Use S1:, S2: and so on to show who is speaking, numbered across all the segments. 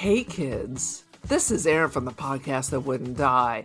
S1: Hey kids, this is Aaron from the podcast that wouldn't die,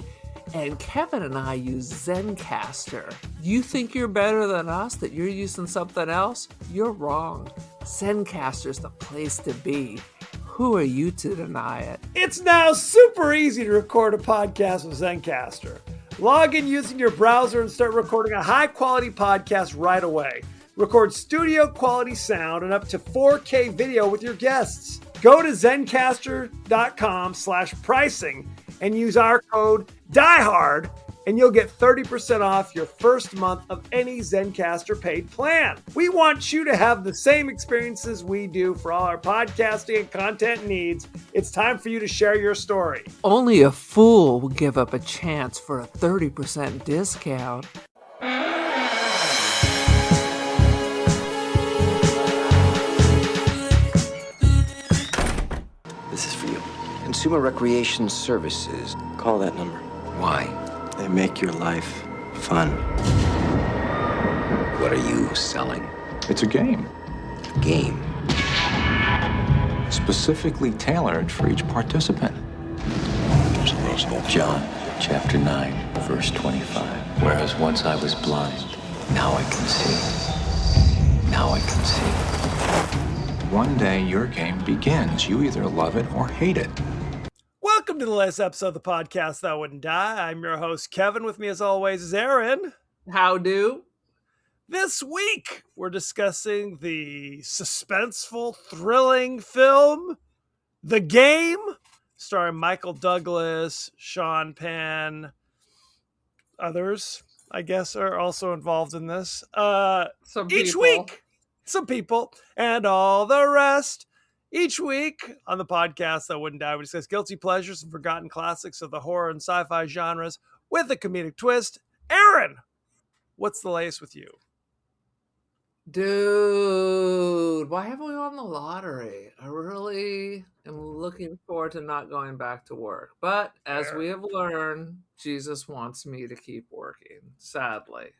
S1: and Kevin and I use Zencastr. You think you're better than us, that you're using something else? You're wrong. Zencastr's the place to be. Who are you to deny it?
S2: It's now super easy to record a podcast with Zencastr. Log in using your browser and start recording a high-quality podcast right away. Record studio-quality sound and up to 4K video with your guests. Go to zencastr.com/pricing and use our code DIEHARD and you'll get 30% off your first month of any Zencastr paid plan. We want you to have the same experiences we do for all our podcasting and content needs. It's time for you to share your story.
S1: Only a fool will give up a chance for a 30% discount.
S3: This is for you. Consumer Recreation Services.
S4: Call that number.
S3: Why?
S4: They make your life fun.
S3: What are you selling?
S5: It's a game.
S3: Game.
S5: Specifically tailored for each participant. John, chapter 9, verse 25. Whereas once I was blind, now I can see. Now I can see. One day your game begins. You either love it or hate it.
S2: Welcome to the latest episode of the podcast That Wouldn't Die. I'm your host, Kevin. With me, as always, is Aaron.
S1: How do?
S2: This week, we're discussing the suspenseful, thrilling film, The Game, starring Michael Douglas, Sean Penn. Others, I guess, are also involved in this. Each week, some people, and all the rest. Each week on the podcast That Wouldn't Die, we discuss guilty pleasures and forgotten classics of the horror and sci-fi genres with a comedic twist. Aaron, what's the latest with you?
S1: Dude, why haven't we won the lottery? I really am looking forward to not going back to work. But as we have learned, Jesus wants me to keep working, sadly.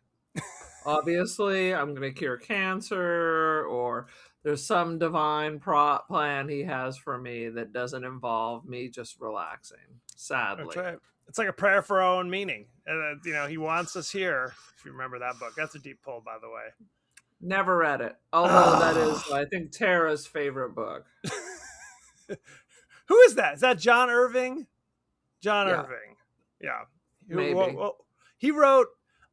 S1: Obviously, I'm going to cure cancer, or there's some divine plan he has for me that doesn't involve me just relaxing, sadly.
S2: That's right. It's like a prayer for our own meaning. He wants us here. If you remember that book. That's a deep pull, by the way.
S1: Never read it. Although that is, I think, Tara's favorite book.
S2: Who is that? Is that John Irving? John Irving. Yeah.
S1: Maybe.
S2: He wrote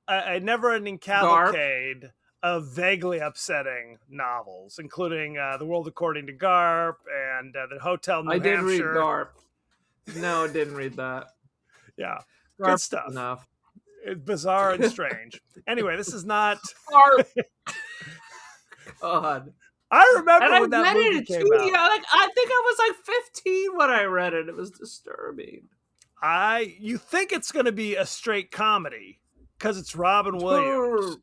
S2: a never-ending cavalcade of vaguely upsetting novels, including The World According to Garp and The Hotel New Hampshire.
S1: I did read Garp. No, I didn't read that.
S2: Yeah.
S1: Garp
S2: Good stuff.
S1: Enough.
S2: It's bizarre and strange. Anyway, this is not...
S1: Garp. God.
S2: I remember when that movie came out.
S1: Yeah, I think I was like 15 when I read it. It was disturbing.
S2: You think it's going to be a straight comedy because it's Robin Williams.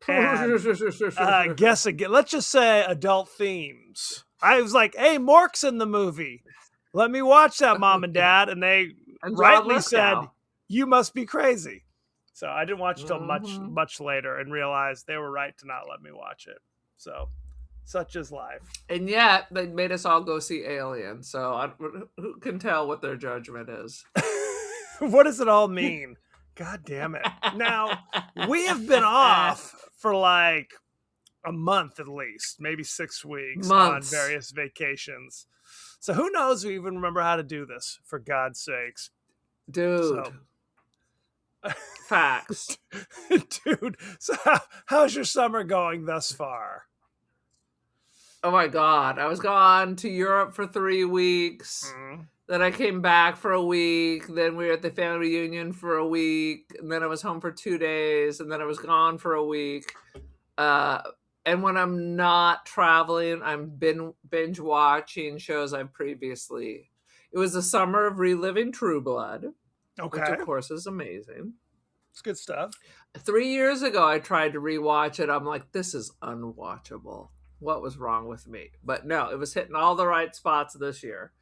S2: And, guess again. Let's just say adult themes. I was like, "Hey, Mork's in the movie. Let me watch that, Mom and Dad." And they rightly said, "You must be crazy." So I didn't watch it till much later and realized they were right to not let me watch it. So, such is life.
S1: And yet, they made us all go see Alien. So, who can tell what their judgment is?
S2: What does it all mean? God damn it. Now, we have been off for like a month at least, maybe 6 weeks on various vacations. So, who knows if we even remember how to do this, for God's sakes.
S1: Dude. Facts.
S2: Dude, so how's your summer going thus far?
S1: Oh my God. I was gone to Europe for 3 weeks. Then I came back for a week. Then we were at the family reunion for a week. And then I was home for 2 days. And then I was gone for a week. And when I'm not traveling, I'm binge watching shows I've previously. It was the summer of reliving True Blood.
S2: Okay.
S1: Which, of course, is amazing.
S2: It's good stuff.
S1: 3 years ago, I tried to rewatch it. I'm like, this is unwatchable. What was wrong with me? But no, it was hitting all the right spots this year.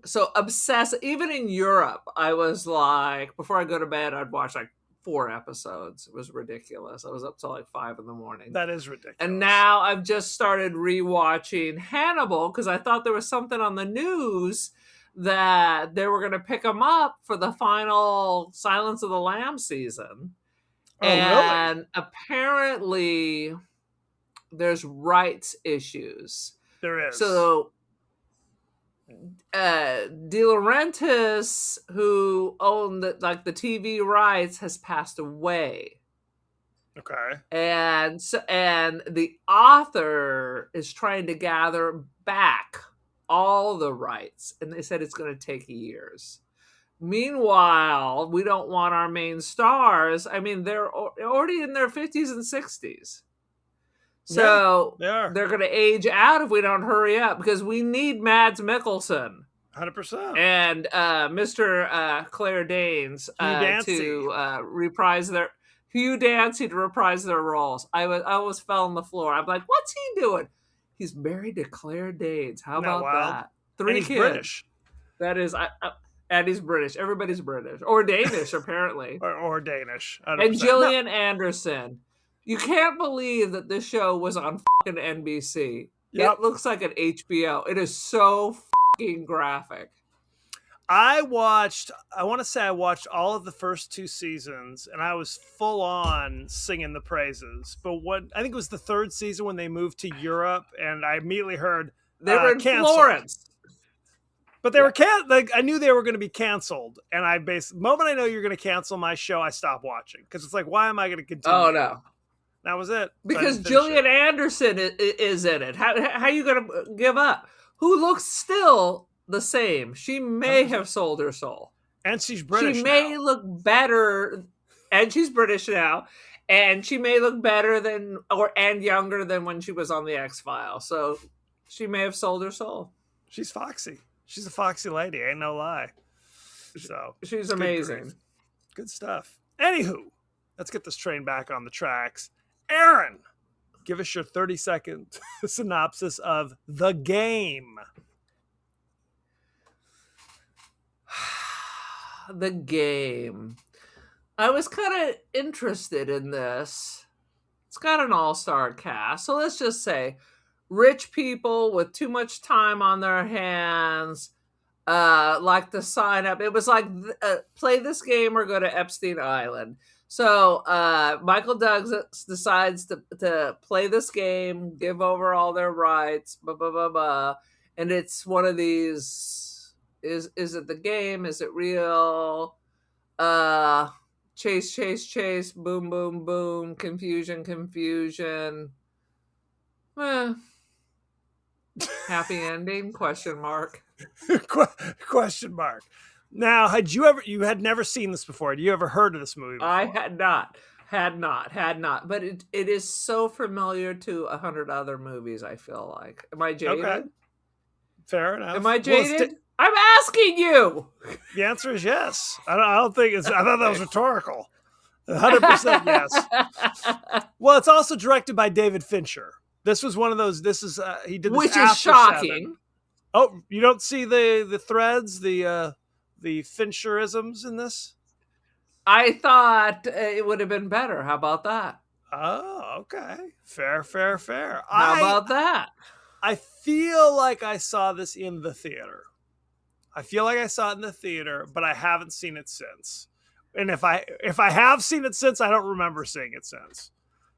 S1: So obsessed. Even in Europe, I was like, before I go to bed, I'd watch like 4 episodes. It was ridiculous. I was up till like 5 in the morning.
S2: That is ridiculous.
S1: And now I've just started rewatching Hannibal because I thought there was something on the news that they were going to pick him up for the final Silence of the Lambs season.
S2: Oh,
S1: and
S2: really?
S1: apparently there's rights issues.
S2: There is.
S1: So De Laurentiis, who owned the TV rights, has passed away.
S2: Okay.
S1: And the author is trying to gather back all the rights, and they said it's going to take years. Meanwhile, we don't want our main stars. I mean, they're already in their 50s and 60s. So they're going to age out if we don't hurry up, because we need Mads Mikkelsen
S2: 100%.
S1: and Mr. Claire Danes to reprise their Hugh Dancy to reprise their roles. I almost fell on the floor. I'm like, what's he doing? He's married to Claire Danes. How about that? 3 kids.
S2: British.
S1: That is, and he's British. Everybody's British or Danish, apparently,
S2: or Danish. 100%.
S1: And Gillian Anderson. You can't believe that this show was on fucking NBC. Yep. It looks like an HBO. It is so fucking graphic.
S2: I want to say I watched all of the first 2 seasons, and I was full on singing the praises. But I think it was the 3rd season when they moved to Europe, and I immediately heard
S1: they were in
S2: canceled.
S1: Florence.
S2: But they were I knew they were going to be canceled, and the moment I know you're going to cancel my show, I stop watching, because it's like, why am I going to continue?
S1: Oh no.
S2: That was it.
S1: Because Gillian Anderson is in it. How are you going to give up? Who looks still the same? She may have sold her soul.
S2: And she's British.
S1: She may look better, and she's British now, and she may look better and younger than when she was on the X-Files. So she may have sold her soul.
S2: She's foxy. She's a foxy lady. Ain't no lie. So
S1: she's amazing.
S2: Good stuff. Anywho, let's get this train back on the tracks. Aaron, give us your 30-second synopsis of The Game.
S1: The Game. I was kind of interested in this. It's got an all-star cast. So let's just say rich people with too much time on their hands like to sign up. It was like play this game or go to Epstein Island. So Michael Douglas decides to play this game, give over all their rights, blah, blah, blah, blah. And it's one of these, is it the game? Is it real? Chase, chase, chase, boom, boom, boom, confusion, confusion. Happy ending? Question mark.
S2: Question mark. Now, you had never seen this before? Had you ever heard of this movie before?
S1: I had not. But it is so familiar to 100 other movies, I feel like. Am I jaded? Okay.
S2: Fair enough.
S1: Am I jaded? I'm asking you.
S2: The answer is yes. I don't think it's. I thought that was rhetorical. 100% yes. Well, it's also directed by David Fincher. This was one of those. This is he did this,
S1: which is shocking.
S2: 7. Oh, you don't see the threads, the Fincherisms in this?
S1: I thought it would have been better. How about that?
S2: Oh, okay. Fair.
S1: How about that?
S2: I feel like I saw this in the theater. But I haven't seen it since. And if I have seen it since, I don't remember seeing it since.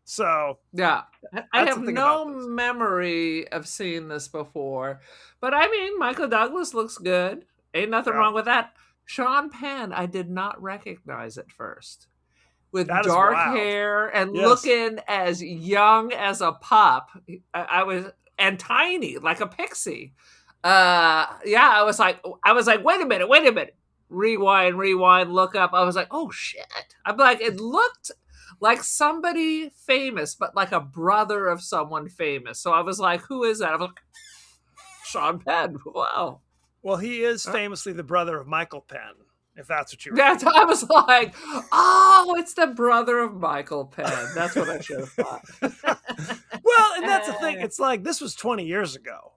S2: So
S1: yeah, I have no memory of seeing this before. But I mean, Michael Douglas looks good. Ain't nothing wrong with that. Sean Penn, I did not recognize at first. With dark hair and looking as young as a pup. I was, and tiny, like a pixie. I was like, wait a minute. Rewind, look up. I was like, oh shit. I'm like, it looked like somebody famous, but like a brother of someone famous. So I was like, who is that? I was like, Sean Penn. Wow.
S2: Well, he is famously the brother of Michael Penn, if that's what you were
S1: thinking. I was like, oh, it's the brother of Michael Penn. That's what I should have thought.
S2: Well, and that's the thing. It's like, this was 20 years ago.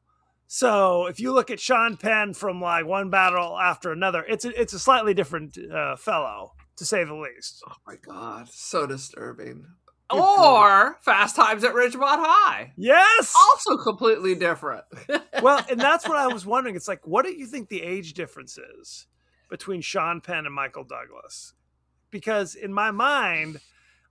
S2: So if you look at Sean Penn from like one battle after another, it's a slightly different fellow to say the least.
S1: Oh my God, so disturbing.
S2: Good
S1: Or Fast Times at Ridgemont High.
S2: Yes.
S1: Also completely different.
S2: Well, and that's what I was wondering. It's like, what do you think the age difference is between Sean Penn and Michael Douglas? Because in my mind,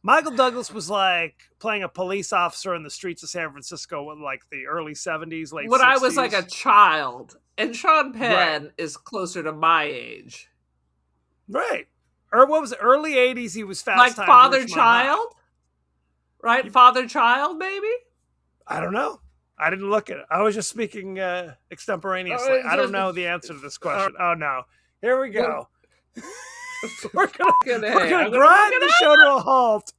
S2: Michael Douglas was like playing a police officer in the streets of San Francisco in like the early 70s, late 60s.
S1: When I was like a child. And Sean Penn is closer to my age.
S2: Right. Or what was it? Early 80s, he was Fast
S1: Like
S2: Times at
S1: Father
S2: Ridgemont
S1: Child? Right? Father Child, maybe?
S2: High. I don't know. I didn't look at it. I was just speaking extemporaneously. I don't know the answer to this question. Oh, no. Here we go. We're gonna grind the show to a halt.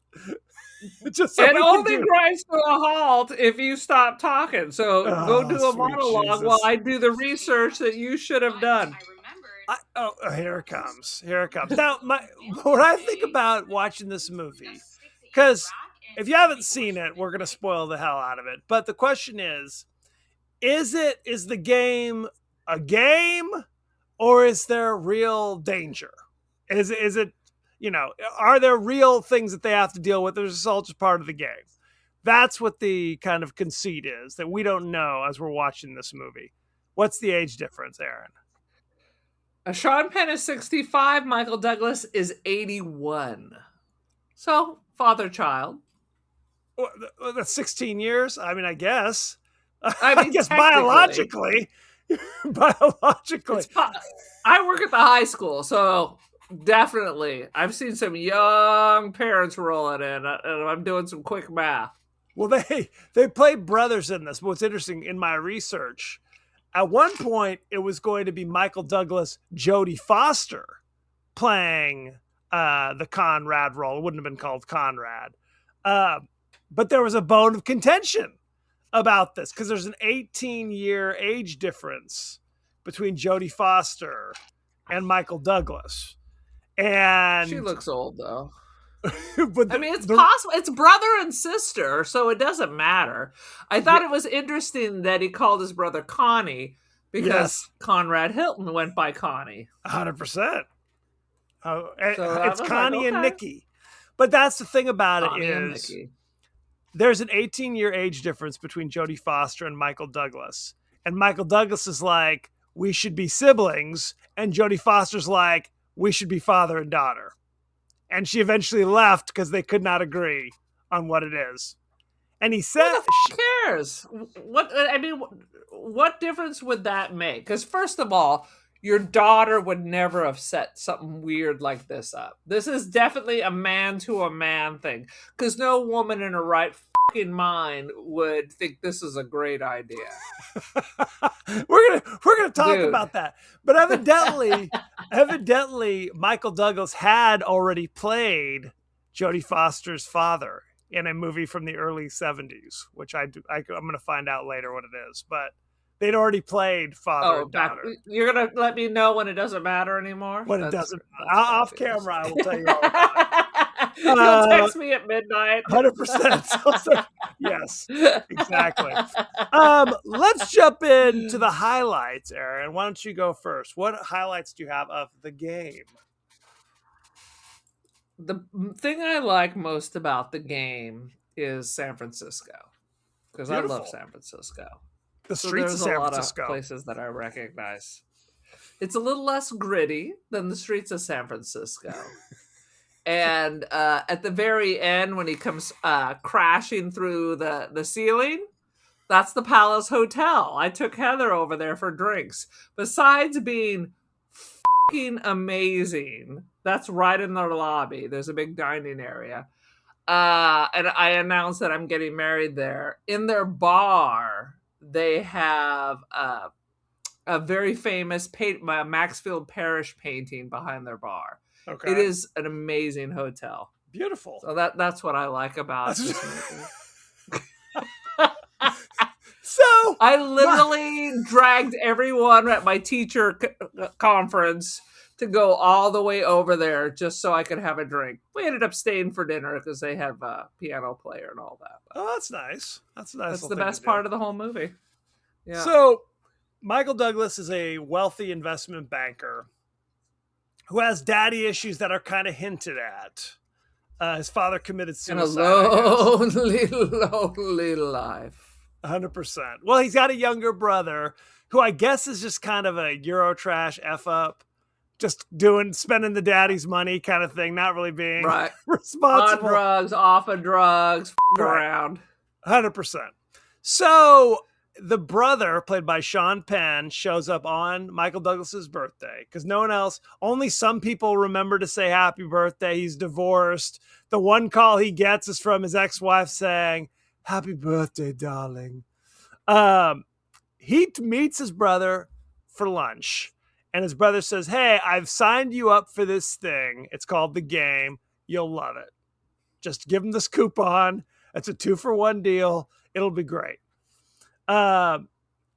S2: Just so
S1: it
S2: we
S1: only
S2: can
S1: grinds to a halt if you stop talking. So go do a
S2: sweet
S1: monologue
S2: Jesus.
S1: while I do the research that you should have done.
S2: Here it comes. Here it comes. Now, what I think about watching this movie, because if you haven't seen it, we're going to spoil the hell out of it. But the question is the game a game, or is there real danger? Is it, are there real things that they have to deal with? Or is this all just part of the game? That's what the kind of conceit is, that we don't know as we're watching this movie. What's the age difference, Aaron?
S1: Sean Penn is 65. Michael Douglas is 81. So, father-child.
S2: Well, that's 16 years. I mean, I guess.
S1: I
S2: guess biologically. Biologically.
S1: I work at the high school, so definitely. I've seen some young parents rolling in, and I'm doing some quick math.
S2: Well, they played brothers in this. But what's interesting, in my research, at one point, it was going to be Michael Douglas, Jodie Foster playing the Conrad role. It wouldn't have been called Conrad. But there was a bone of contention about this because there's an 18-year age difference between Jodie Foster and Michael Douglas. And
S1: she looks old, though.
S2: But
S1: I mean, it's possible. It's brother and sister, so it doesn't matter. I thought it was interesting that he called his brother Connie because Conrad Hilton went by Connie.
S2: 100%. It's Connie and Nikki. But that's the thing about Connie it is there's an 18-year age difference between Jodie Foster and Michael Douglas. And Michael Douglas is like, we should be siblings. And Jodie Foster's like, we should be father and daughter. And she eventually left because they could not agree on what it is. And he said,
S1: "Who cares? What difference would that make? Because first of all, your daughter would never have set something weird like this up. This is definitely a man to a man thing. Because no woman in her right fucking mind would think this is a great idea."
S2: We're gonna talk about that. But evidently, Michael Douglas had already played Jodie Foster's father in a movie from the early 70s, which I'm going to find out later what it is. But they'd already played father and daughter.
S1: You're going to let me know when it doesn't matter anymore?
S2: When it doesn't. Off camera, I will tell you all about it.
S1: You'll text me at midnight.
S2: 100%. Yes, exactly. Let's jump into the highlights, Aaron. Why don't you go first? What highlights do you have of the game?
S1: The thing I like most about the game is San Francisco, because I love San Francisco.
S2: The streets of San Francisco.
S1: A lot of places that I recognize. It's a little less gritty than the streets of San Francisco. And at the very end, when he comes crashing through the ceiling, that's the Palace Hotel. I took Heather over there for drinks. Besides being fucking amazing, that's right in their lobby. There's a big dining area. And I announced that I'm getting married there. In their bar, they have a very famous Maxfield Parrish painting behind their bar. Okay. It is an amazing hotel.
S2: Beautiful.
S1: So that's what I like about this movie.
S2: So
S1: I literally dragged everyone at my teacher conference to go all the way over there just so I could have a drink. We ended up staying for dinner because they have a piano player and all that.
S2: But that's nice. That's a nice.
S1: That's the best part of the whole movie. Yeah.
S2: So Michael Douglas is a wealthy investment banker who has daddy issues that are kind of hinted at. His father committed
S1: In a
S2: suicide. I guess.
S1: lonely life.
S2: 100%. Well, he's got a younger brother who I guess is just kind of a Eurotrash F up, just spending the daddy's money kind of thing, not really being
S1: Right.
S2: responsible.
S1: On drugs, off of drugs, around.
S2: 100%. So the brother, played by Sean Penn, shows up on Michael Douglas's birthday because no one else, only some people remember to say happy birthday. He's divorced. The one call he gets is from his ex-wife saying, "Happy birthday, darling." He meets his brother for lunch, and his brother says, "Hey, I've signed you up for this thing. It's called The Game. You'll love it. Just give him this coupon. It's a 2-for-1 deal. It'll be great." And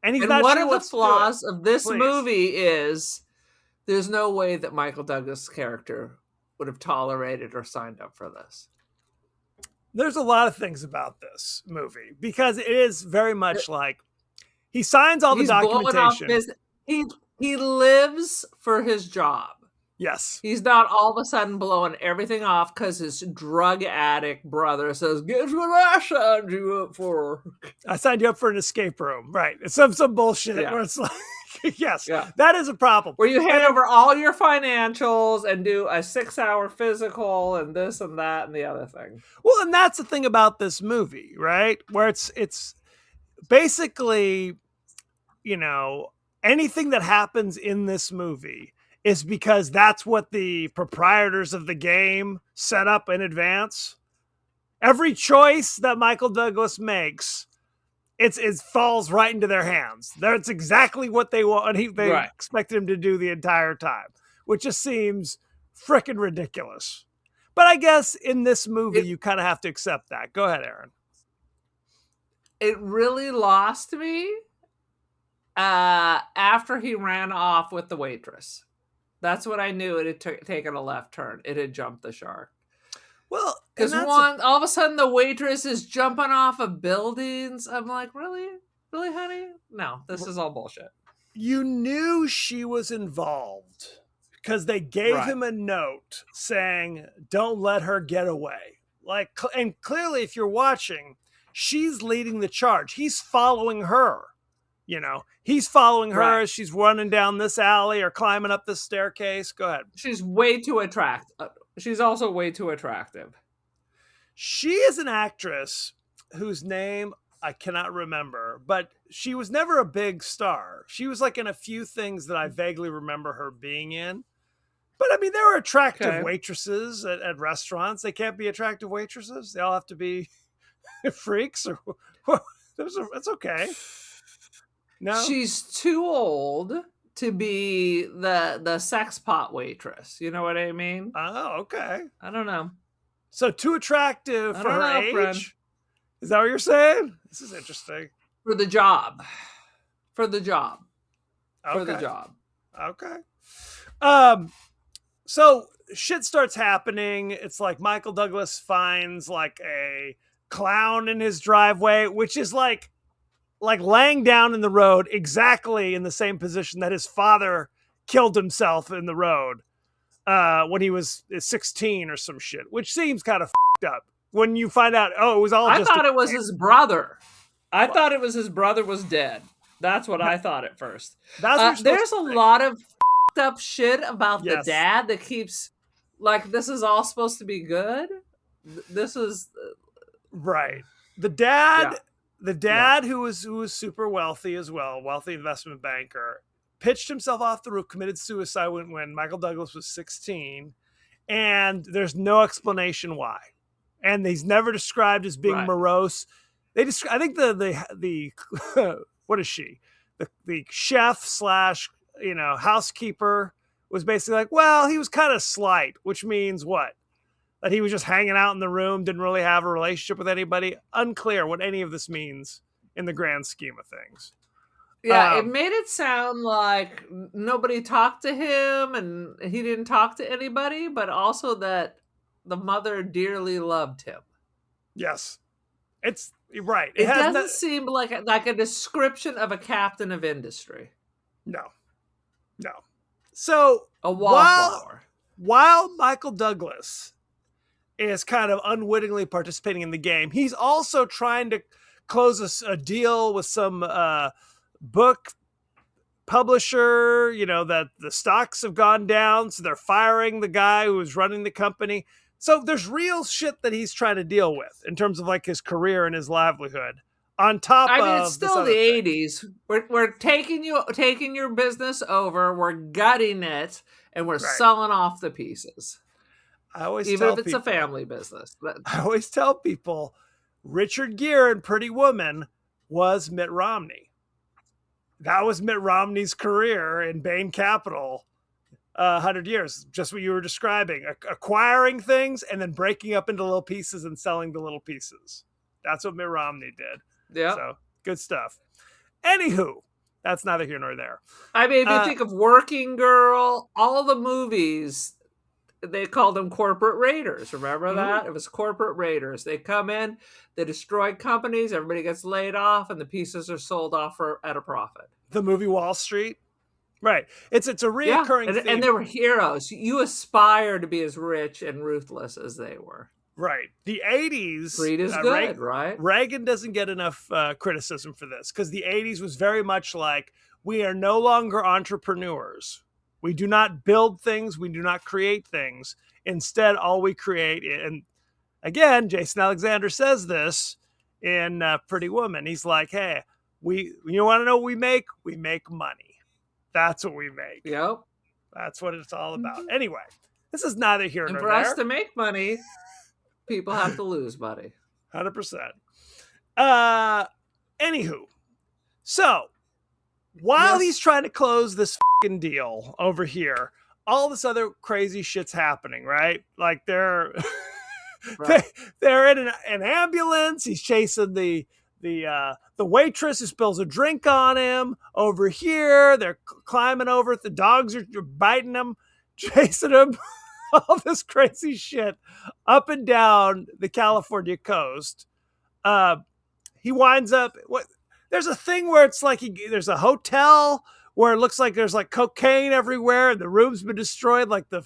S2: he's not
S1: one
S2: sure
S1: of
S2: what
S1: the flaws of this
S2: Please.
S1: movie is there's no way that Michael Douglas' character would have tolerated or signed up for this.
S2: There's a lot of things about this movie because it is very much like he signs all the documentation.
S1: He lives for his job.
S2: Yes.
S1: He's not all of a sudden blowing everything off because his drug addict brother says, "Guess what I signed you up for?"
S2: I signed you up for an escape room. Right. It's some bullshit where it's like, yes, that is a problem.
S1: Where you hand over all your financials and do a 6-hour physical and this and that and the other thing.
S2: Well, and that's the thing about this movie, right? Where it's basically, anything that happens in this movie is because that's what the proprietors of the game set up in advance. Every choice that Michael Douglas makes, it falls right into their hands. That's exactly what they want. They expected him to do the entire time, which just seems freaking ridiculous. But I guess in this movie, you kind of have to accept that. Go ahead, Aaron.
S1: It really lost me after he ran off with the waitress. That's when I knew it had taken a left turn. It had jumped the shark.
S2: Well,
S1: because all of a sudden the waitress is jumping off of buildings. I'm like, really, honey? No, this is all bullshit.
S2: You knew she was involved because they gave him a note saying, "Don't let her get away." And clearly, if you're watching, she's leading the charge. He's following her. He's following her as she's running down this alley or climbing up this staircase. Go ahead.
S1: She's way too attractive. She's also way too attractive.
S2: She is an actress whose name I cannot remember, but she was never a big star. She was in a few things that I vaguely remember her being in. But I mean, there are attractive waitresses at restaurants. They can't be attractive waitresses. They all have to be freaks or it's okay. No,
S1: she's too old to be the sex pot waitress. You know what I mean?
S2: Oh, okay.
S1: I don't know.
S2: So too attractive for her age?
S1: Friend.
S2: Is that what you're saying? This is interesting.
S1: For the job.
S2: Okay. So shit starts happening. It's like Michael Douglas finds a clown in his driveway, which is like laying down in the road exactly in the same position that his father killed himself in the road when he was 16 or some shit, which seems kind of fucked up when you find out, it was all
S1: I thought it was his brother. I thought it was his brother was dead. That's what I thought at first. There's a lot of fucked up shit about the dad that keeps this is all supposed to be good. This is
S2: right. The dad who was super wealthy as well, wealthy investment banker, pitched himself off the roof, committed suicide when Michael Douglas was 16, and there's no explanation why. And he's never described as being morose. I think the what is she? The chef / housekeeper was basically he was kind of slight, which means what? That he was just hanging out in the room, didn't really have a relationship with anybody. Unclear what any of this means in the grand scheme of things.
S1: Yeah, it made it sound like nobody talked to him and he didn't talk to anybody, but also that the mother dearly loved him.
S2: Yes. It's right.
S1: It doesn't seem like a description of a captain of industry.
S2: No. So
S1: A wallflower.
S2: while Michael Douglas is kind of unwittingly participating in the game, he's also trying to close a deal with some book publisher, that the stocks have gone down, so they're firing the guy who was running the company. So there's real shit that he's trying to deal with in terms of like his career and his livelihood. On top of
S1: it's still the 80s. We're taking your business over, we're gutting it, and we're selling off the pieces.
S2: I always
S1: even
S2: tell
S1: if it's
S2: people,
S1: a family business.
S2: I always tell people Richard Gere in Pretty Woman was Mitt Romney. That was Mitt Romney's career in Bain Capital. 100 years, just what you were describing, acquiring things and then breaking up into little pieces and selling the little pieces. That's what Mitt Romney did.
S1: Yeah.
S2: So good stuff. Anywho, that's neither here nor there.
S1: I mean, if you think of Working Girl, all the movies, they called them corporate raiders. Remember that? It was corporate raiders. They come in, they destroy companies, everybody gets laid off, and the pieces are sold off at a profit.
S2: The movie Wall Street. Right. It's a reoccurring theme.
S1: And they were heroes. You aspire to be as rich and ruthless as they were.
S2: Right. The 80s.
S1: Greed is good, right?
S2: Reagan doesn't get enough criticism for this because the 80s was very much like, we are no longer entrepreneurs. We do not build things. We do not create things. Instead, all we create, and again, Jason Alexander says this in Pretty Woman. He's like, hey, you want to know what we make? We make money. That's what we make.
S1: Yep.
S2: That's what it's all about. Anyway, this is neither here nor there.
S1: And for us to make money, people have to lose money.
S2: 100%. Anywho, so while he's trying to close this fucking deal over here, all this other crazy shit's happening, right? Like they're they're in an ambulance. He's chasing the waitress who spills a drink on him. Over here, they're climbing over it. The dogs are biting him, chasing him. All this crazy shit up and down the California coast. He winds up. There's a thing where it's like there's a hotel where it looks like there's like cocaine everywhere, and the room's been destroyed. Like the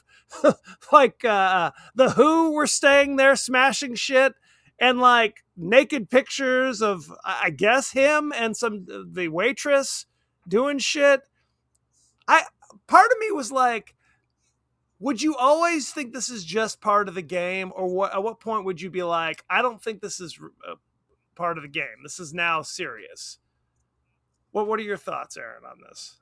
S2: Who were staying there, smashing shit. And like naked pictures of, I guess, him and the waitress doing shit. Part of me was like, would you always think this is just part of the game, or at what point would you be like, I don't think this is part of the game. This is now serious. What are your thoughts, Aaron, on this?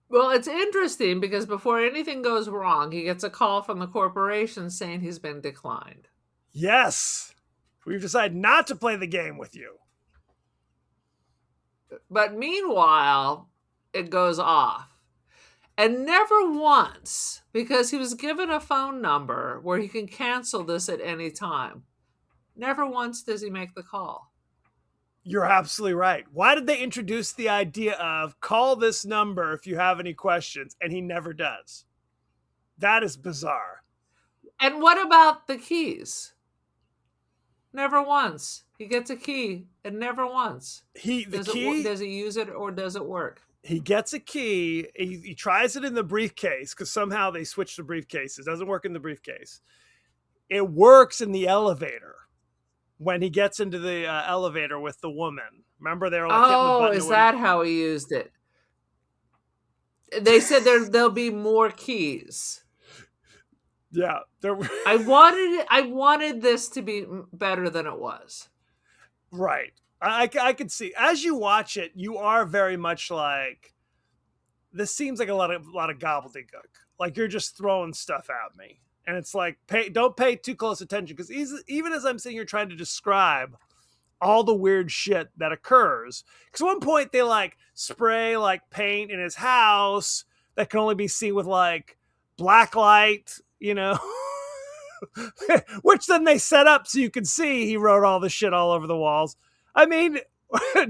S1: Well, it's interesting because before anything goes wrong, he gets a call from the corporation saying he's been declined.
S2: Yes. We've decided not to play the game with you.
S1: But meanwhile, it goes off. And never once, because he was given a phone number where he can cancel this at any time. Never once does he make the call.
S2: You're absolutely right. Why did they introduce the idea of call this number if you have any questions? And he never does. That is bizarre.
S1: And what about the keys? Never once. He gets a key, and never once. Does he use it or does it work?
S2: He gets a key. He tries it in the briefcase because somehow they switched the briefcases. It doesn't work in the briefcase. It works in the elevator when he gets into the elevator with the woman. Remember, they were like, hitting the button.
S1: Is that how he used it? They said there'll be more keys.
S2: Yeah,
S1: I wanted this to be better than it was.
S2: Right. I could see as you watch it, you are very much like, this seems like a lot of gobbledygook. Like you're just throwing stuff at me, and it's like, don't pay too close attention because even as I'm sitting here trying to describe all the weird shit that occurs, because at one point they like spray like paint in his house that can only be seen with like black light. Which then they set up so you can see he wrote all the shit all over the walls. I mean,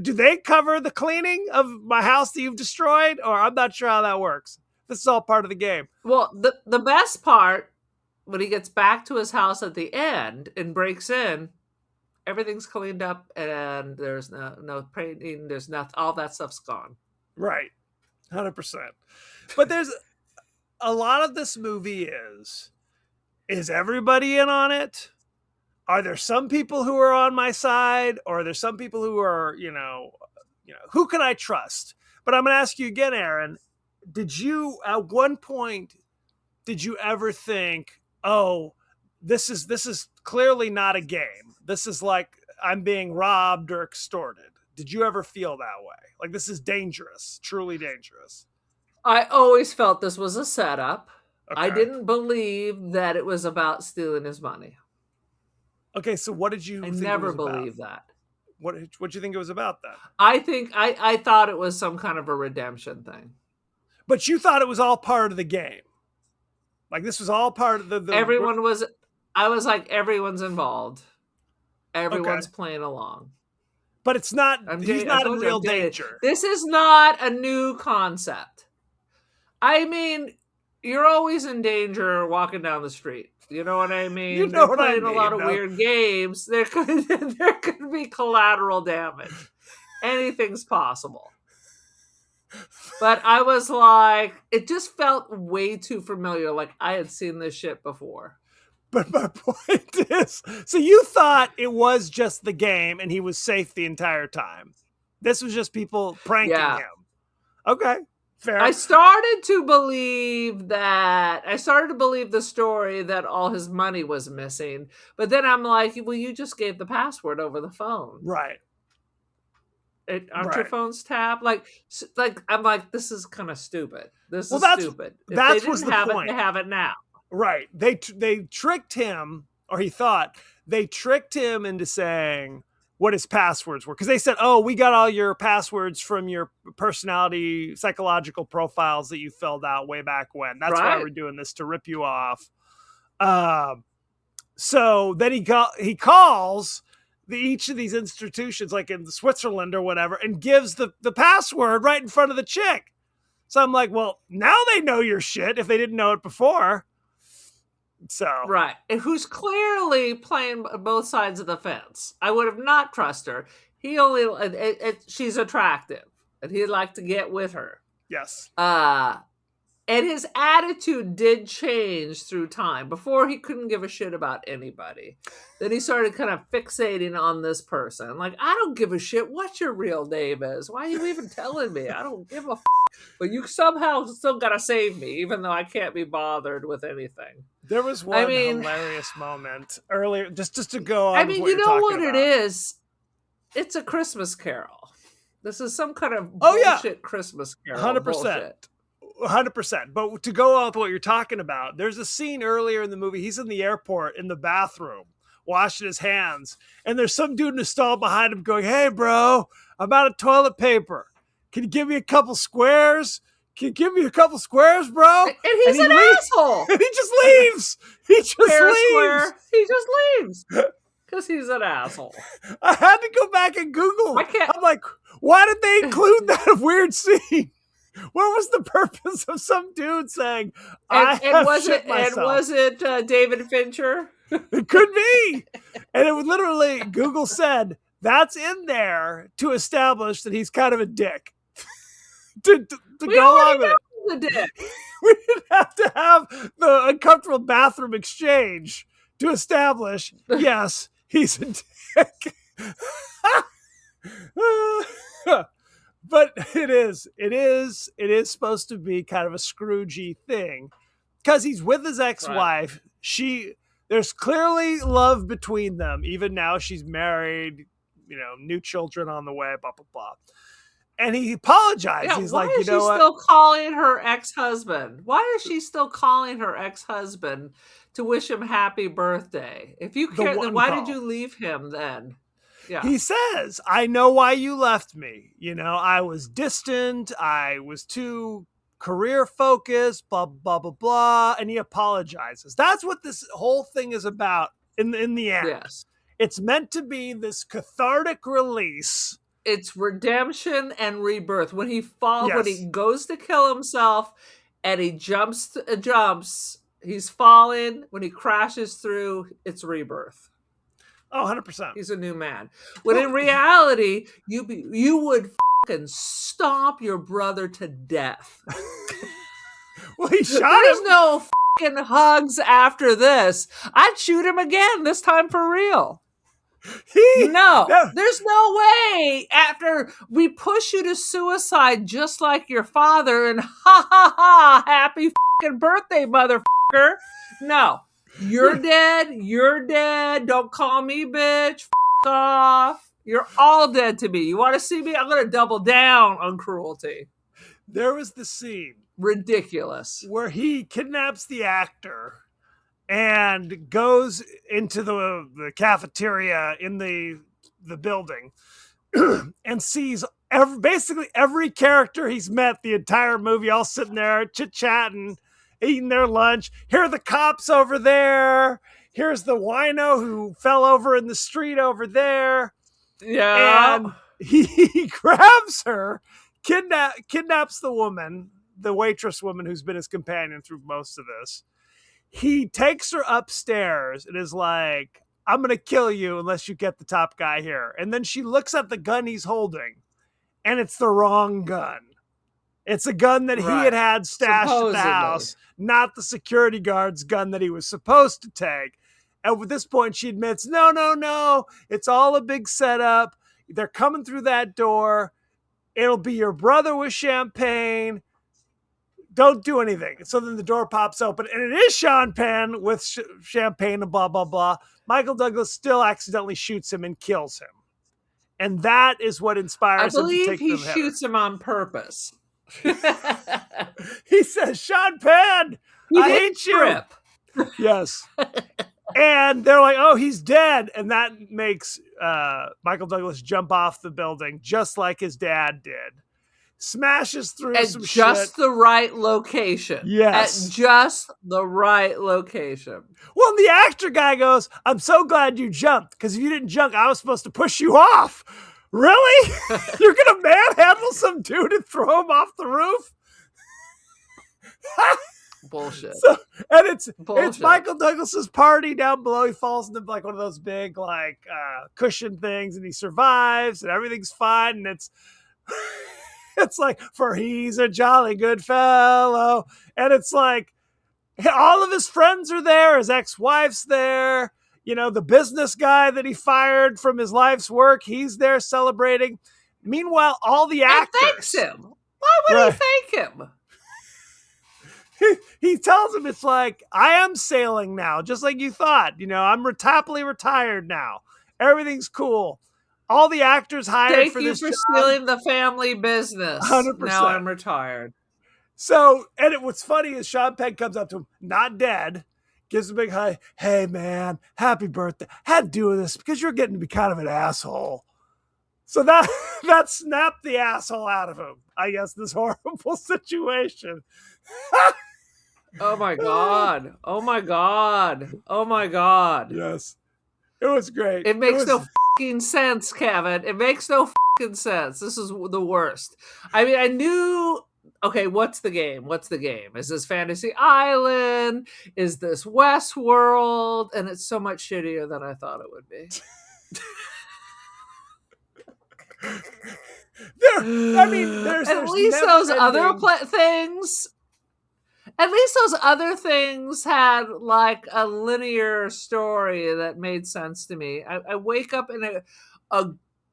S2: do they cover the cleaning of my house that you've destroyed? Or I'm not sure how that works. This is all part of the game.
S1: Well, the best part, when he gets back to his house at the end and breaks in, everything's cleaned up and there's no painting, there's nothing, all that stuff's gone.
S2: Right. 100%. But there's a lot of this movie is everybody in on it? Are there some people who are on my side, or are there some people who are, who can I trust? But I'm going to ask you again, Aaron, did you at one point, did you ever think, oh, this is clearly not a game. This is like I'm being robbed or extorted. Did you ever feel that way? Like this is dangerous, truly dangerous.
S1: I always felt this was a setup.
S2: Okay.
S1: I didn't believe that it was about stealing his money.
S2: Okay, so what did you
S1: I
S2: think
S1: never
S2: it was
S1: believed
S2: about?
S1: that.
S2: What did you think it was about then?
S1: I thought it was some kind of a redemption thing.
S2: But you thought it was all part of the game. Like this was all part of the
S1: Everyone was, I was like, everyone's involved. Everyone's
S2: Okay.
S1: playing along.
S2: But it's not, he's
S1: I
S2: not in
S1: told you,
S2: real
S1: I'm dated.
S2: danger.
S1: This is not a new concept. I mean, you're always in danger walking down the street. You know what I mean?
S2: You know what I
S1: playing
S2: mean,
S1: a lot of
S2: no.
S1: weird games. There could be collateral damage. Anything's possible. But I was like, it just felt way too familiar. Like I had seen this shit before.
S2: But my point is, so you thought it was just the game and he was safe the entire time. This was just people pranking
S1: Yeah.
S2: him. Okay, fair.
S1: I started to believe the story that all his money was missing. But then I'm like, well, you just gave the password over the phone.
S2: Right.
S1: Aren't your phones tapped? Like I'm like, this is kind of stupid. This is
S2: that's-
S1: stupid. If
S2: that
S1: they
S2: was
S1: didn't
S2: the
S1: have
S2: point.
S1: it, they have it now.
S2: Right. They tricked him, or he thought they tricked him into saying what his passwords were. Because they said, oh, we got all your passwords from your personality psychological profiles that you filled out way back when. That's why
S1: Right.
S2: we're doing this, to rip you off. So then he calls each of these institutions, like in Switzerland or whatever, and gives the password right in front of the chick. So I'm like, well, now they know your shit if they didn't know it before. So
S1: Right. And who's clearly playing both sides of the fence. I would have not trust her. He only, she's attractive and he'd like to get with her.
S2: yes.
S1: And his attitude did change through time. Before, he couldn't give a shit about anybody. Then he started kind of fixating on this person. Like, I don't give a shit what your real name is. Why are you even telling me? I don't give a f***. But you somehow still gotta save me, even though I can't be bothered with anything.
S2: There was one hilarious moment earlier, just to go on.
S1: I mean,
S2: with
S1: you
S2: what
S1: know
S2: you're
S1: what
S2: talking
S1: it
S2: about.
S1: is? It's a Christmas Carol. This is some kind of
S2: Oh, yeah.
S1: bullshit Christmas Carol.
S2: 100%.
S1: bullshit.
S2: 100%. But to go on with what you're talking about, there's a scene earlier in the movie. He's in the airport in the bathroom washing his hands, and there's some dude in the stall behind him going, "Hey, bro, I'm out of toilet paper. Can you give me a couple squares? Can you give me a couple squares, bro?"
S1: And he's an asshole.
S2: And he just leaves. He just
S1: Fair
S2: leaves.
S1: square. He just leaves because he's an asshole.
S2: I had to go back and Google.
S1: I can't-
S2: I'm like, why did they include that weird scene? What was the purpose of some dude saying, "I have shit myself"?
S1: And was it David Fincher?
S2: It could be. And it would literally, Google said, that's in there to establish that he's kind of a dick. to
S1: We
S2: go along
S1: already
S2: with it.
S1: know the dick.
S2: We didn't have to have the uncomfortable bathroom exchange to establish, yes, he's a dick. But it is supposed to be kind of a Scroogey thing because he's with his ex-wife. Right. There's clearly love between them. Even now she's married, new children on the way, blah, blah, blah. And he apologized.
S1: Yeah,
S2: he's
S1: why
S2: like,
S1: is she still calling her ex-husband? Why is she still calling her ex-husband to wish him happy birthday? If you care, then why did you leave him then? Yeah.
S2: He says, "I know why you left me. I was distant. I was too career focused, blah, blah, blah, blah." And he apologizes. That's what this whole thing is about in the end.
S1: Yes.
S2: It's meant to be this cathartic release.
S1: It's redemption and rebirth. When he when he goes to kill himself and he jumps, he's falling. When he crashes through, it's rebirth.
S2: Oh, 100%.
S1: He's a new man. When in reality, you would fucking stomp your brother to death.
S2: Well, he shot
S1: There's
S2: him.
S1: no fucking hugs after this. I'd shoot him again, this time for real. No, there's no way after we push you to suicide just like your father and ha ha ha, happy fucking birthday, motherfucker. No, you're dead. You're dead. Don't call me bitch. F off. You're all dead to me. You want to see me? I'm going to double down on cruelty.
S2: There was the scene.
S1: Ridiculous.
S2: Where he kidnaps the actor and goes into the cafeteria in the building and sees basically every character he's met the entire movie all sitting there chit-chatting, eating their lunch. Here are the cops over there. Here's the wino who fell over in the street over there.
S1: Yeah.
S2: And he grabs her, kidnaps the woman, the waitress woman who's been his companion through most of this. He takes her upstairs and is like, I'm going to kill you unless you get the top guy here. And then she looks at the gun he's holding, and it's the wrong gun. It's a gun that he had stashed at the house, not the security guard's gun that he was supposed to take. And at this point, she admits, no, it's all a big setup. They're coming through that door. It'll be your brother with champagne. Don't do anything. So then the door pops open, and it is Sean Penn with champagne and blah, blah, blah. Michael Douglas still accidentally shoots him and kills him. And that is what inspires him to take the
S1: I believe he shoots him on purpose.
S2: He says, Sean Penn, I hate you. Yes. And they're like, oh, he's dead. And that makes Michael Douglas jump off the building just like his dad did. Smashes through
S1: at
S2: some
S1: just
S2: shit.
S1: The right location.
S2: Yes.
S1: At just the right location.
S2: Well, and the actor guy goes, I'm so glad you jumped, because if you didn't jump, I was supposed to push you off. Really? You're going to manhandle some dude and throw him off the roof?
S1: Bullshit.
S2: And it's
S1: Bullshit.
S2: Michael Douglas's party down below. He falls into like one of those big like cushion things, and he survives, and everything's fine. And it's like, for he's a jolly good fellow. And it's like all of his friends are there. His ex-wife's there. You know, the business guy that he fired from his life's work, he's there celebrating. Meanwhile, all the actors.
S1: And thanks him. Why would he thank him?
S2: He tells him, it's like, I am sailing now, just like you thought. You know, I'm happily retired now. Everything's cool. All the actors hired for this job.
S1: Thank you for stealing the family business.
S2: 100%.
S1: Now I'm retired.
S2: So, and what's funny is Sean Penn comes up to him, not dead, gives him a big hug. Hey, man, happy birthday. Had to do this because you're getting to be kind of an asshole. So that snapped the asshole out of him, I guess, this horrible situation.
S1: Oh, my God. Oh, my God. Oh, my God.
S2: Yes. It was great.
S1: It makes no fucking sense, Kevin. It makes no fucking sense. This is the worst. I mean, I knew... Okay, what's the game? What's the game? Is this Fantasy Island? Is this Westworld? And it's so much shittier than I thought it would be.
S2: There's
S1: at least those other things. At least those other things had like a linear story that made sense to me. I wake up in a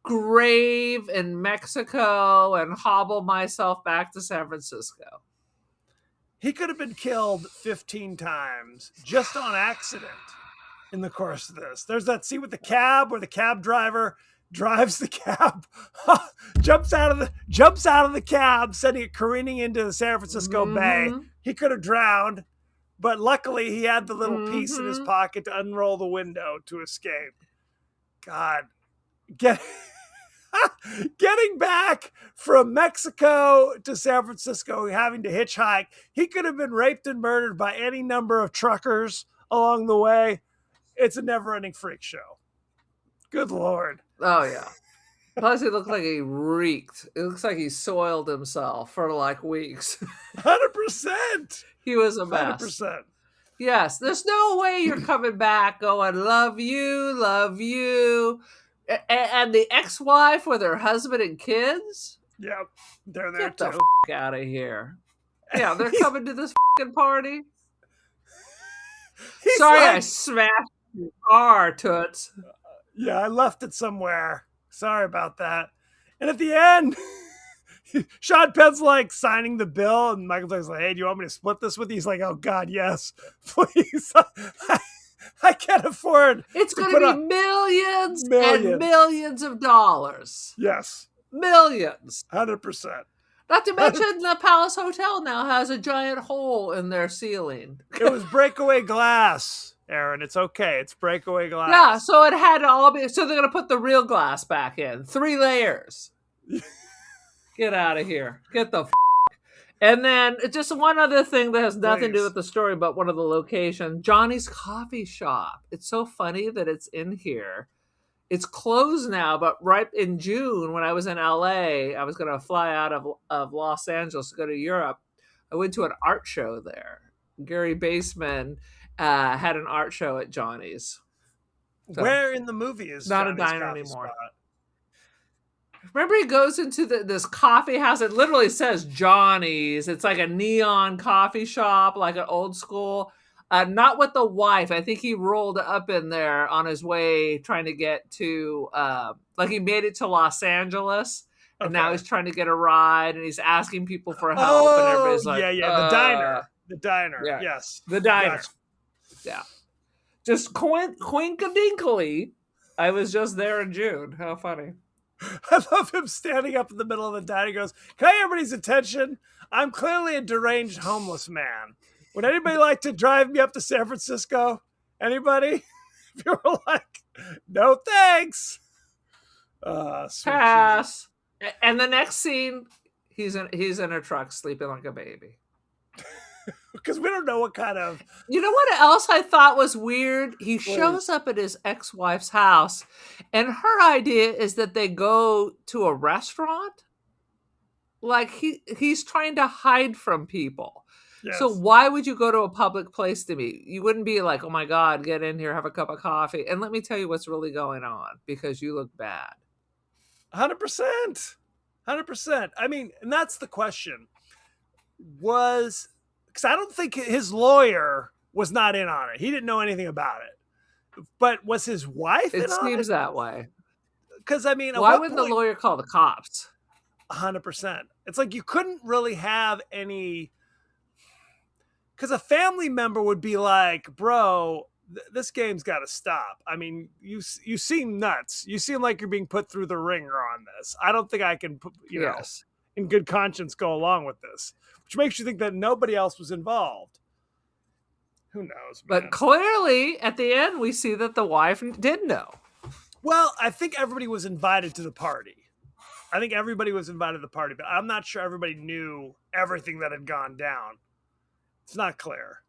S1: grave in Mexico and hobble myself back to San Francisco.
S2: He could have been killed 15 times just on accident in the course of this. There's that scene with the cab where the cab driver drives the cab, jumps out of the cab, sending it careening into the San Francisco Bay. He could have drowned, but luckily he had the little piece in his pocket to unroll the window to escape. God, getting back from Mexico to San Francisco, having to hitchhike, he could have been raped and murdered by any number of truckers along the way. It's a never-ending freak show. Good Lord.
S1: Oh, yeah. Plus, it looked like he reeked. It looks like he soiled himself for like weeks.
S2: 100%.
S1: He was a mess.
S2: 100%.
S1: Yes, there's no way you're coming back going, love you, love you. And the ex-wife with her husband and kids?
S2: Yep, they're there
S1: Get
S2: too.
S1: the out of here. Yeah, they're coming to this fucking party.
S2: He's
S1: Sorry, I
S2: like,
S1: smashed your car, Toots.
S2: yeah, I left it somewhere. Sorry about that. And at the end, Sean Penn's like signing the bill, and Michael Douglas like, "Hey, do you want me to split this with you?" He's like, "Oh God, yes, please." I can't afford.
S1: It's
S2: to
S1: going to
S2: put
S1: be
S2: a-
S1: millions and
S2: Millions.
S1: millions of dollars.
S2: Yes,
S1: Millions.
S2: 100%.
S1: Not to mention the Palace Hotel now has a giant hole in their ceiling.
S2: It was breakaway glass, Aaron. It's okay. It's breakaway glass.
S1: Yeah, so it had to all be. So they're going to put the real glass back in. 3 layers. Get out of here. Get the And then just one other thing that has nothing to do
S2: Please.
S1: with the story, but one of the locations, Johnny's Coffee Shop. It's so funny that it's in here. It's closed now, but right in June when I was in LA, I was going to fly out of Los Angeles to go to Europe. I went to an art show there. Gary Baseman had an art show at Johnny's. So,
S2: Where in the movie is
S1: not a
S2: Johnny's
S1: diner
S2: coffee
S1: anymore.
S2: spot?
S1: Remember, he goes into this coffee house. It literally says Johnny's. It's like a neon coffee shop, like an old school. Not with the wife. I think he rolled up in there on his way trying to get to, like he made it to Los Angeles. And now
S2: Okay.
S1: he's trying to get a ride and he's asking people for help. And everybody's like,
S2: yeah, the diner. The diner,
S1: yeah.
S2: yes.
S1: The diner.
S2: Gotcha.
S1: Yeah. Just quinkadinkly. I was just there in June. How funny.
S2: I love him standing up in the middle of the diner. He goes, "Can I have everybody's attention? I'm clearly a deranged homeless man. Would anybody like to drive me up to San Francisco? Anybody?" People were like, "No, thanks." Sweet
S1: Pass. And the next scene, he's in a truck sleeping like a baby.
S2: Because we don't know what kind of.
S1: You know what else I thought was weird? He shows up at his ex-wife's house, and her idea is that they go to a restaurant. Like he's trying to hide from people.
S2: Yes.
S1: So why would you go to a public place to meet? You wouldn't be like, "Oh my God, get in here, have a cup of coffee, and let me tell you what's really going on because you look bad."
S2: 100%. 100%. I mean, and that's the question. Because I don't think his lawyer was not in on it. He didn't know anything about it. But was his wife in
S1: It
S2: on
S1: seems
S2: it?
S1: that way.
S2: Because, I mean,
S1: Why wouldn't the lawyer call the cops?
S2: 100%. It's like you couldn't really have any. Because a family member would be like, "Bro, this game's got to stop. I mean, you seem nuts. You seem like you're being put through the ringer on this. I don't think I can,
S1: Yes.
S2: in good conscience go along with this," which makes you think that nobody else was involved. Who knows, man?
S1: But clearly, at the end, we see that the wife did know.
S2: Well, I think everybody was invited to the party. I think everybody was invited to the party, but I'm not sure everybody knew everything that had gone down. It's not clear.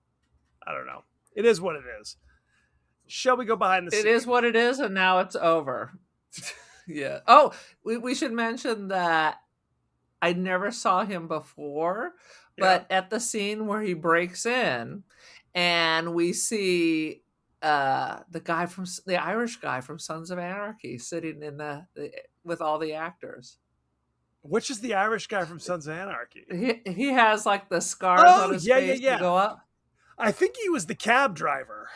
S2: I don't know. It is what it is. Shall we go behind the scenes?
S1: It is what it is, and now it's over. Yeah. Oh, we should mention that I never saw him before, but at the scene where he breaks in, and we see the Irish guy from Sons of Anarchy sitting in the with all the actors.
S2: Which is the Irish guy from Sons of Anarchy?
S1: He has like the scars on his face to go up.
S2: I think he was the cab driver.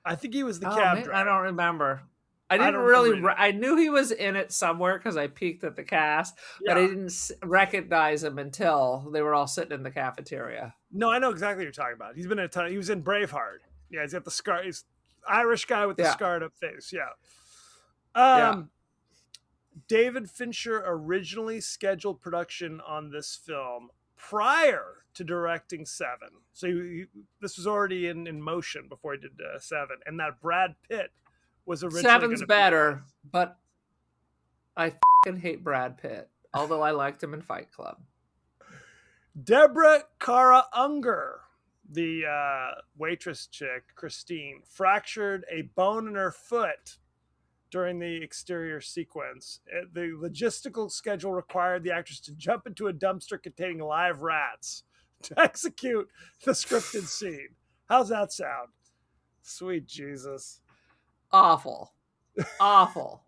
S2: I
S1: don't remember. I didn't
S2: don't
S1: really.
S2: remember
S1: I knew he was in it somewhere because I peeked at the cast, but I
S2: Yeah.
S1: didn't recognize him until they were all sitting in the cafeteria.
S2: No, I know exactly what you're talking about. He's been in a ton. He was in Braveheart. Yeah, he's got the scar. He's Irish guy with the
S1: Yeah.
S2: scarred up face. Yeah.
S1: Yeah.
S2: David Fincher originally scheduled production on this film prior to directing Seven. So this was already in motion before he did Seven, and that Brad Pitt was originally
S1: Seven's
S2: gonna
S1: better, but I fucking hate Brad Pitt. Although I liked him in Fight Club.
S2: Deborah Kara Unger, the waitress chick, Christine, fractured a bone in her foot during the exterior sequence. The logistical schedule required the actress to jump into a dumpster containing live rats to execute the scripted scene. How's that sound? Sweet Jesus.
S1: Awful. Awful.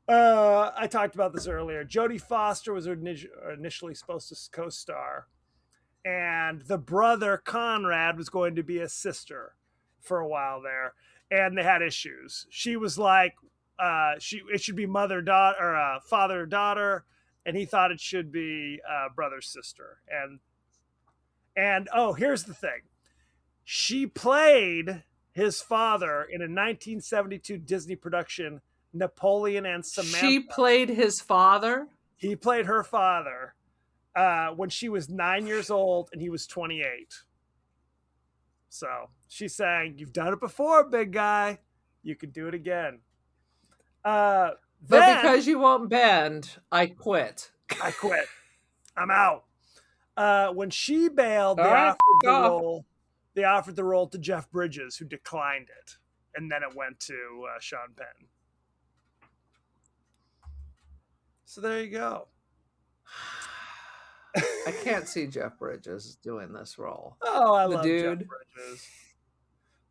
S2: I talked about this earlier. Jodie Foster was initially supposed to co-star, and the brother Conrad was going to be a sister for a while there, and they had issues. She was like, it should be mother-daughter or father-daughter, and he thought it should be brother-sister. And oh, here's the thing: she played his father in a 1972 Disney production, Napoleon and Samantha.
S1: She played his father?
S2: He played her father when she was 9 years old and he was 28. So she's saying, you've done it before, big guy. You can do it again.
S1: But because you won't bend, I quit.
S2: I quit. I'm out. When she bailed,
S1: Right,
S2: they offered the role to Jeff Bridges, who declined it. And then it went to Sean Penn. So there you go.
S1: I can't see Jeff Bridges doing this role.
S2: Oh, I
S1: The
S2: love
S1: dude.
S2: Jeff Bridges.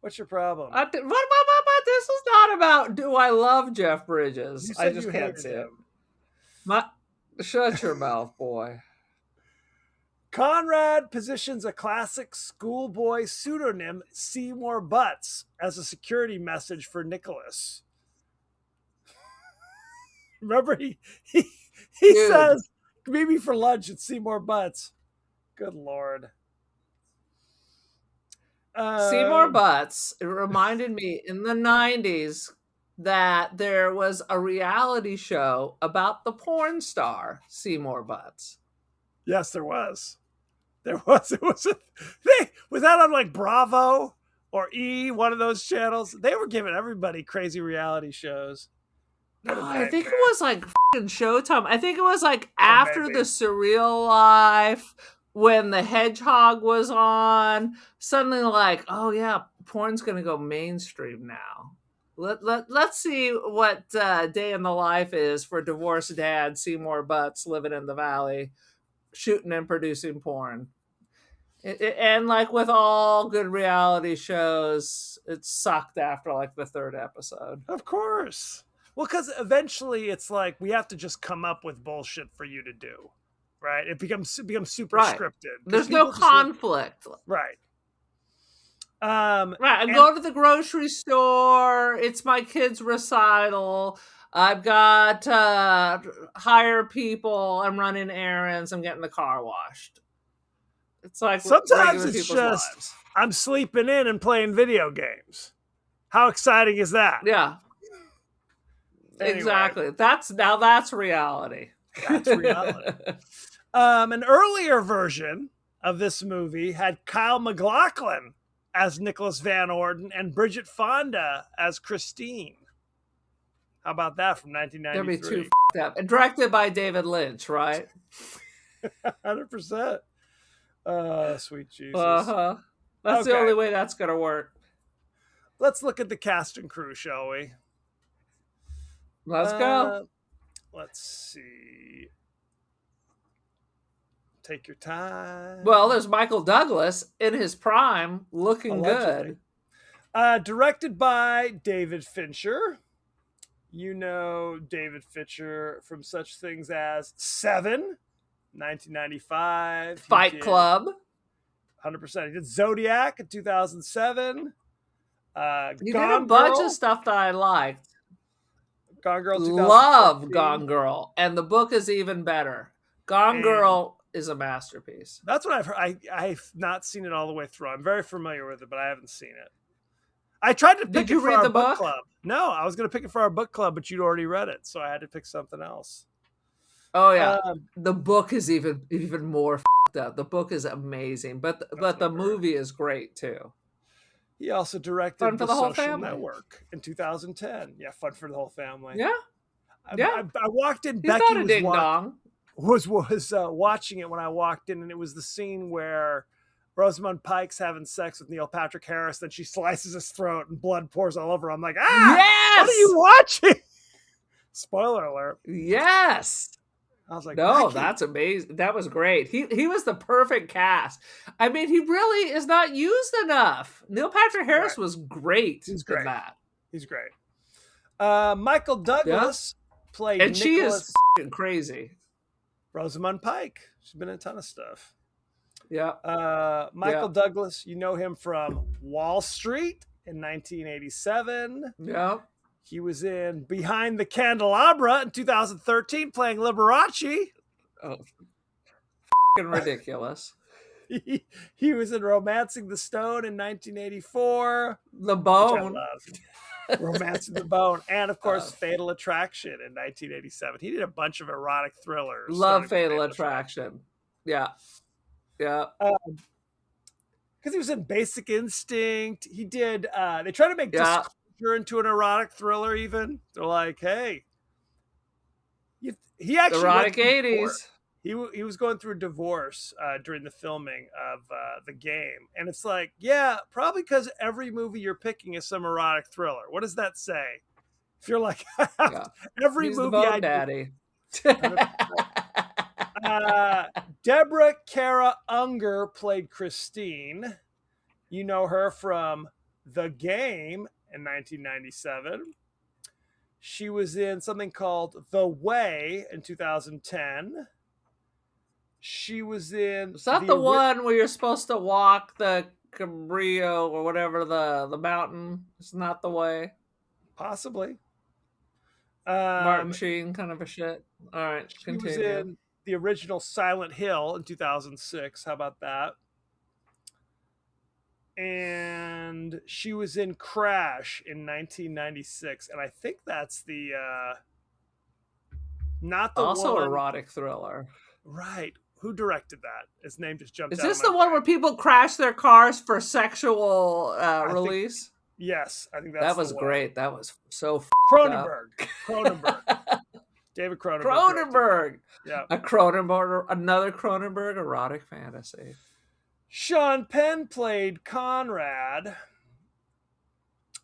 S2: What's your problem?
S1: What? This is not about do I love Jeff Bridges.
S2: You
S1: I
S2: said
S1: just
S2: you
S1: can't
S2: hated
S1: see
S2: him.
S1: it. Shut your mouth, boy.
S2: Conrad positions a classic schoolboy pseudonym, Seymour Butts, as a security message for Nicholas. Remember, he
S1: Dude.
S2: says, meet me for lunch at Seymour Butts. Good Lord.
S1: Seymour Butts, it reminded me in the 90s that there was a reality show about the porn star Seymour Butts.
S2: Yes, there was. There was. It was. Was that on like Bravo or E, one of those channels? They were giving everybody crazy reality shows. What a
S1: I think it
S2: nightmare.
S1: was like fucking Showtime. I think it was like after
S2: maybe.
S1: The Surreal Life, when the Hedgehog was on, suddenly like, oh yeah, porn's gonna go mainstream now. Let's see what day in the life is for divorced dad Seymour Butts living in the valley, shooting and producing porn. And like with all good reality shows, it sucked after like the third episode.
S2: Of course. Well, because eventually it's like we have to just come up with bullshit for you to do, right? It becomes super
S1: Right.
S2: scripted. 'Cause
S1: There's no
S2: people just
S1: conflict.
S2: right.
S1: Right. I
S2: and-
S1: go to the grocery store. It's my kid's recital. I've got hire people. I'm running errands. I'm getting the car washed. It's like
S2: Sometimes
S1: regular
S2: it's
S1: people's
S2: just-
S1: lives.
S2: I'm sleeping in and playing video games. How exciting is that?
S1: Yeah.
S2: Anyway.
S1: Exactly. That's reality.
S2: That's reality. An earlier version of this movie had Kyle MacLachlan as Nicholas Van Orden and Bridget Fonda as Christine. How about that from
S1: That'd be
S2: 1993?
S1: too f***ed up. And directed by David Lynch, right?
S2: 100%. Sweet Jesus.
S1: Uh-huh. That's the
S2: Okay.
S1: only way that's gonna work.
S2: Let's look at the cast and crew, shall we?
S1: Let's go.
S2: Let's see. Take your time.
S1: Well, there's Michael Douglas in his prime, looking
S2: Allegedly.
S1: good.
S2: Directed by David Fincher. You know David Fincher from such things as Seven, 1995. He
S1: Fight
S2: did
S1: Club.
S2: 100%. He did Zodiac in 2007.
S1: He
S2: Gone
S1: did a bunch
S2: Girl,
S1: of stuff that I liked.
S2: Gone Girl
S1: Love
S2: 2015.
S1: Gone Girl. And the book is even better. Gone
S2: And-
S1: Girl is a masterpiece.
S2: That's what I've heard. I've not seen it all the way through. I'm very familiar with it, but I haven't seen it. I tried to pick
S1: Did
S2: it
S1: you
S2: for
S1: read
S2: our
S1: the
S2: book
S1: book?
S2: club. No, I was going to pick it for our book club, but you'd already read it, so I had to pick something else.
S1: Oh yeah.
S2: Um,
S1: The book is even more f***ed up. The book is amazing, but the
S2: what I heard.
S1: movie is great too.
S2: He also directed
S1: Fun for the whole
S2: Social
S1: family.
S2: Network in 2010. Yeah, fun for the whole family.
S1: Yeah.
S2: I,
S1: yeah.
S2: I walked in.
S1: He's
S2: Becky
S1: not a
S2: was
S1: ding
S2: wa-
S1: dong.
S2: was watching it when I walked in, and it was the scene where Rosamund Pike's having sex with Neil Patrick Harris, then she slices his throat and blood pours all over. I'm like,
S1: Yes.
S2: what are you watching? Spoiler alert.
S1: Yes.
S2: I was like,
S1: No,
S2: Becky.
S1: that's amazing. That was great. He was the perfect cast. I mean, he really is not used enough. Neil Patrick Harris was great
S2: He's
S1: in
S2: great.
S1: that.
S2: He's great. Michael Douglas played
S1: And she
S2: Nicholas
S1: is f***ing crazy.
S2: Rosamund Pike. She's been in a ton of stuff.
S1: Yeah.
S2: Michael Douglas, you know him from Wall Street in 1987.
S1: Yeah.
S2: He was in Behind the Candelabra in 2013, playing Liberace.
S1: Oh, f***ing ridiculous.
S2: He was in Romancing the Stone in 1984.
S1: The Bone.
S2: Romancing the Bone. And, of course, Fatal Attraction in 1987. He did a bunch of erotic thrillers.
S1: Love Fatal Attraction. Yeah. Yeah.
S2: Because he was in Basic Instinct. He did, they try to make Disclosure into an erotic thriller even. They're like, hey. He actually
S1: erotic 80s.
S2: He was going through a divorce during the filming of The Game. And it's like, yeah, probably because every movie you're picking is some erotic thriller. What does that say? If you're like, every
S1: He's
S2: movie
S1: the Bone
S2: I
S1: Daddy.
S2: Deborah Kara Unger played Christine. You know her from The Game in 1997. She was in something called The Way in 2010. She was in...
S1: Is that the one where you're supposed to walk the Cabrillo or whatever, the mountain? It's not The Way?
S2: Possibly.
S1: Martin Sheen kind of a shit. All right, continue.
S2: She was in the original Silent Hill in 2006. How about that? And she was in Crash in 1996. And I think that's the... not the
S1: also
S2: one...
S1: erotic thriller.
S2: Right. Who directed that? His name just jumped out.
S1: Is this the one where people crash their cars for sexual release?
S2: Yes, I think
S1: that was great. That was so
S2: Cronenberg. David Cronenberg.
S1: Cronenberg.
S2: Yeah.
S1: Another Cronenberg erotic fantasy.
S2: Sean Penn played Conrad.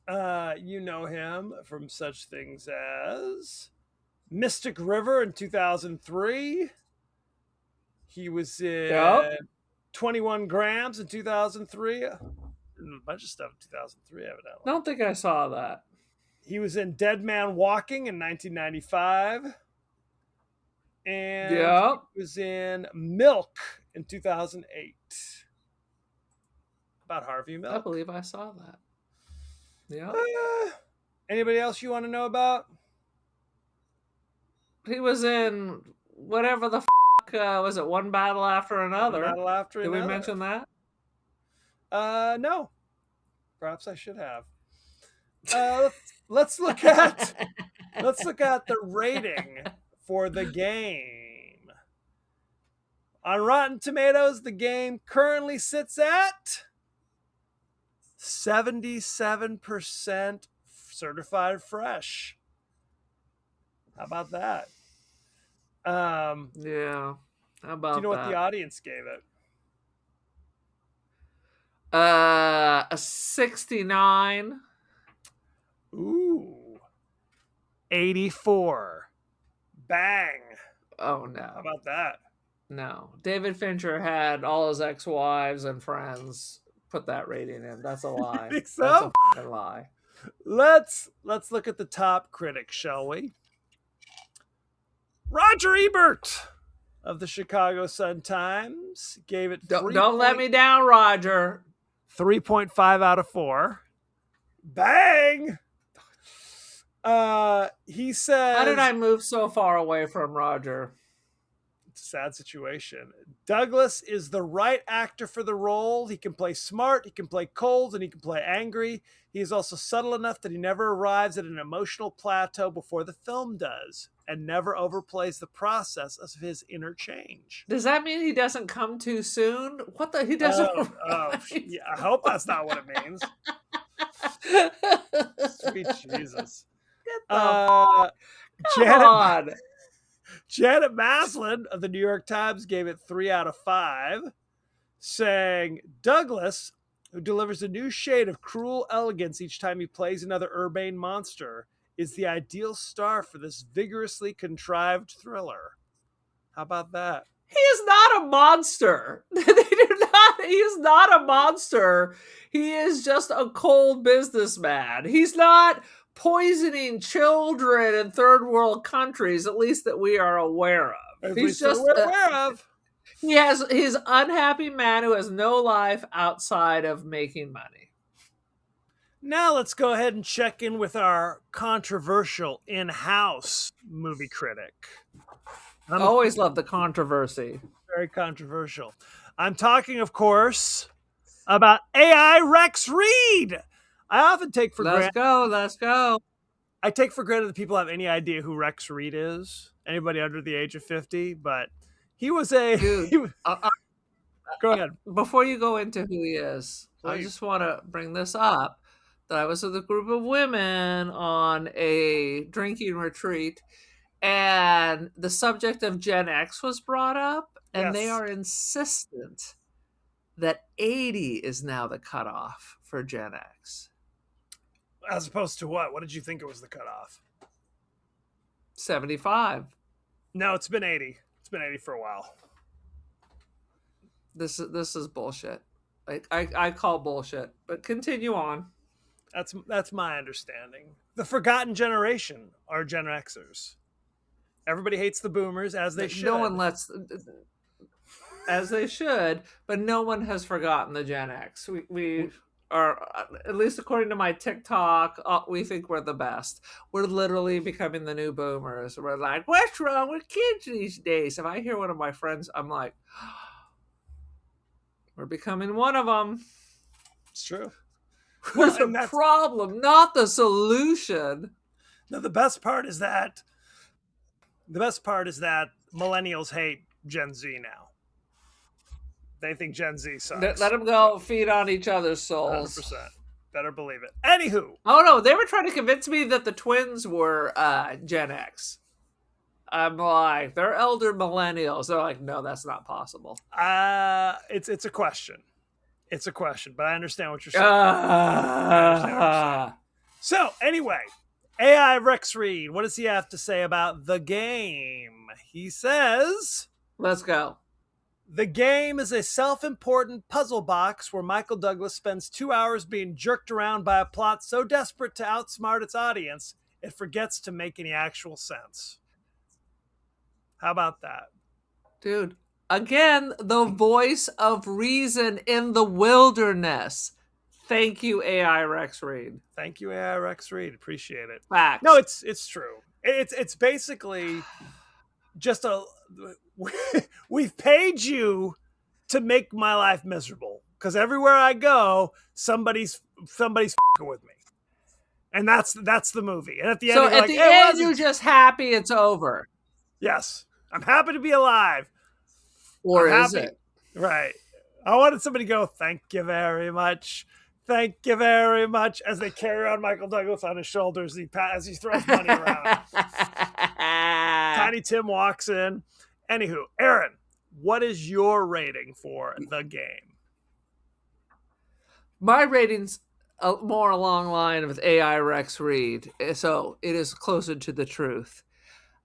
S2: You know him from such things as Mystic River in 2003. He was in 21 Grams in 2003. A bunch of stuff in 2003, evidently.
S1: I don't think I saw that.
S2: He was in Dead Man Walking in 1995. And he was in Milk in 2008. About Harvey Milk.
S1: I believe I saw that. Yeah.
S2: Anybody else you want to know about?
S1: He was in whatever the was it One Battle After Another?
S2: One Battle After
S1: Did
S2: Another.
S1: we mention that?
S2: No. Perhaps I should have. Let's look at the rating for The Game. On Rotten Tomatoes, The Game currently sits at 77% certified fresh. How about that?
S1: Yeah. How about
S2: do you know
S1: that?
S2: what the audience gave it?
S1: A 69.
S2: Ooh. 84. Bang.
S1: Oh no.
S2: How about that?
S1: No. David Fincher had all his ex-wives and friends put that rating in. That's a lie.
S2: You think so?
S1: That's a fucking lie.
S2: Let's look at the top critics, shall we? Roger Ebert of the Chicago Sun-Times gave it
S1: Don't let me down, Roger.
S2: 3.5 out of 4. Bang! He says...
S1: How did I move so far away from Roger?
S2: It's a sad situation. Douglas is the right actor for the role. He can play smart, he can play cold, and he can play angry. He is also subtle enough that he never arrives at an emotional plateau before the film does, and never overplays the process of his inner change.
S1: Does that mean he doesn't come too soon? What the? He doesn't.
S2: Yeah, I hope that's not what it means. Sweet Jesus. Janet Maslin of the New York Times gave it 3 out of 5, saying Douglas, who delivers a new shade of cruel elegance each time he plays another urbane monster, is the ideal star for this vigorously contrived thriller. How about that?
S1: He is not a monster. He is not a monster. He is just a cold businessman. He's not poisoning children in third world countries, at least that we are aware of. He's just
S2: aware of.
S1: He's unhappy man who has no life outside of making money.
S2: Now let's go ahead and check in with our controversial in-house movie critic.
S1: I always love the controversy.
S2: Very controversial. I'm talking, of course, about AI Rex Reed. I often take for granted.
S1: Let's go.
S2: I take for granted that people have any idea who Rex Reed is. Anybody under the age of 50, but he was a.
S1: Dude,
S2: go ahead.
S1: Before you go into who he is,
S2: Please.
S1: I just want to bring this up. That I was with a group of women on a drinking retreat, and the subject of Gen X was brought up, and they are insistent that 80 is now the cutoff for Gen X.
S2: As opposed to what? What did you think it was the cutoff?
S1: 75.
S2: No, it's been 80. It's been 80 for a while.
S1: This is bullshit. I call bullshit, but continue on.
S2: That's my understanding. The forgotten generation are Gen Xers. Everybody hates the boomers, as they should.
S1: No one lets, as they should, but no one has forgotten the Gen X. We are, at least according to my TikTok, we think we're the best. We're literally becoming the new boomers. We're like, what's wrong with kids these days? If I hear one of my friends, I'm like, we're becoming one of them.
S2: It's true.
S1: What's the problem, not the solution?
S2: No, the best part is that millennials hate Gen Z now. They think Gen Z sucks.
S1: Let them go feed on each other's souls.
S2: 100%. Better believe it. Anywho.
S1: Oh, no, they were trying to convince me that the twins were Gen X. I'm like, they're elder millennials. They're like, no, that's not possible.
S2: It's a question. It's a question, but I understand what you're saying. So, anyway, AI Rex Reed, what does he have to say about The Game? He says,
S1: let's go.
S2: The Game is a self-important puzzle box where Michael Douglas spends 2 hours being jerked around by a plot so desperate to outsmart its audience, it forgets to make any actual sense. How about that?
S1: Dude, again, the voice of reason in the wilderness. Thank you, AI Rex Reed.
S2: Thank you, AI Rex Reed. Appreciate it.
S1: Facts.
S2: No, it's true. It's basically just we've paid you to make my life miserable, because everywhere I go, somebody's fucking with me, and that's the movie. And at the end,
S1: so at the end, you're just happy it's over.
S2: Yes, I'm happy to be alive.
S1: Or is it?
S2: Right. I wanted somebody to go, thank you very much. Thank you very much, as they carry on Michael Douglas on his shoulders as he throws money around. Tiny Tim walks in. Anywho, Aaron, what is your rating for The Game?
S1: My rating's more along the line with AI Rex Reed, so it is closer to the truth.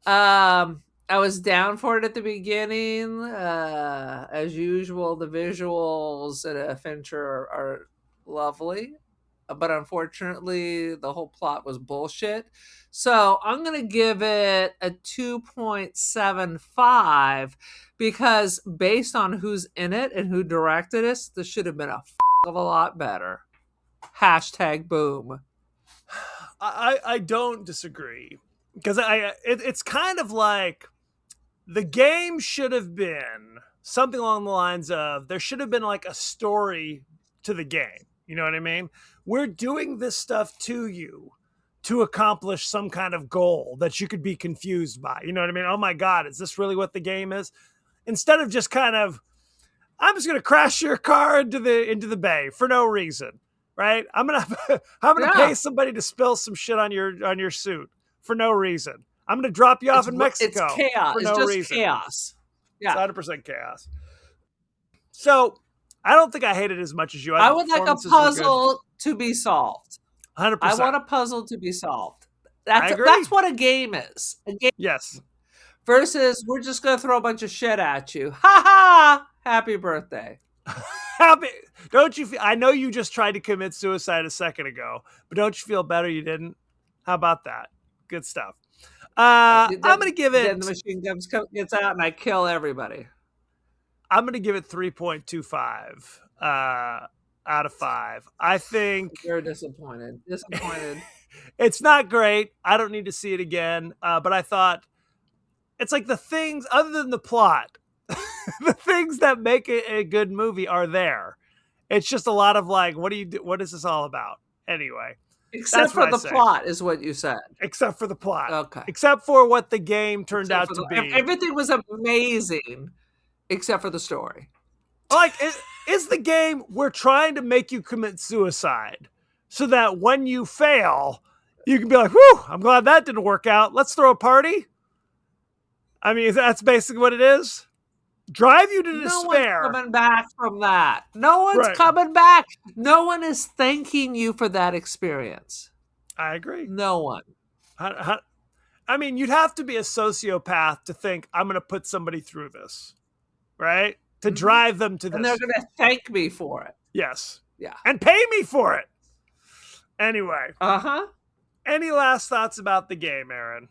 S1: I was down for it at the beginning. As usual, the visuals at Fincher are lovely, but unfortunately, the whole plot was bullshit. So I'm going to give it a 2.75 because based on who's in it and who directed it, this should have been a of a lot better. #boom.
S2: I don't disagree, because it's kind of like The Game should have been something along the lines of, there should have been like a story to the game. You know what I mean? We're doing this stuff to you to accomplish some kind of goal that you could be confused by. You know what I mean? Oh my God, is this really what the game is? Instead of just kind of, I'm just going to crash your car into the bay for no reason, right? I'm going to pay somebody to spill some shit on your suit for no reason. I'm going to drop you off in Mexico.
S1: It's chaos.
S2: For no
S1: it's just
S2: reason.
S1: Chaos.
S2: Yeah. It's 100% chaos. So I don't think I hate it as much as you.
S1: I would like a puzzle to be solved.
S2: 100%.
S1: I want a puzzle to be solved.
S2: I agree.
S1: That's what a game is. A game
S2: yes.
S1: Versus, we're just going to throw a bunch of shit at you. Ha ha! Happy birthday.
S2: Don't you feel, I know you just tried to commit suicide a second ago, but don't you feel better you didn't? How about that? Good stuff. I'm going to give it.
S1: Then the machine gun gets out and I kill everybody.
S2: I'm going to give it 3.25 out of 5. I think
S1: you're disappointed.
S2: It's not great. I don't need to see it again. But I thought it's like the things other than the plot, the things that make it a good movie are there. It's just a lot of like, what do you do? What is this all about? Anyway,
S1: except for the plot is what you said.
S2: Except for the plot.
S1: Okay.
S2: Except for what the game turned out to be.
S1: Everything was amazing except for the story.
S2: Like, is the game we're trying to make you commit suicide so that when you fail, you can be like, whew, I'm glad that didn't work out. Let's throw a party. I mean, that's basically what it is. Drive you to despair.
S1: No one's coming back from that. No one's coming back. No one is thanking you for that experience.
S2: I agree.
S1: No one.
S2: I mean, you'd have to be a sociopath to think, I'm going to put somebody through this, right? To drive them to this.
S1: And they're going to thank me for it.
S2: Yes.
S1: Yeah.
S2: And pay me for it. Anyway.
S1: Uh-huh.
S2: Any last thoughts about the game, Aaron?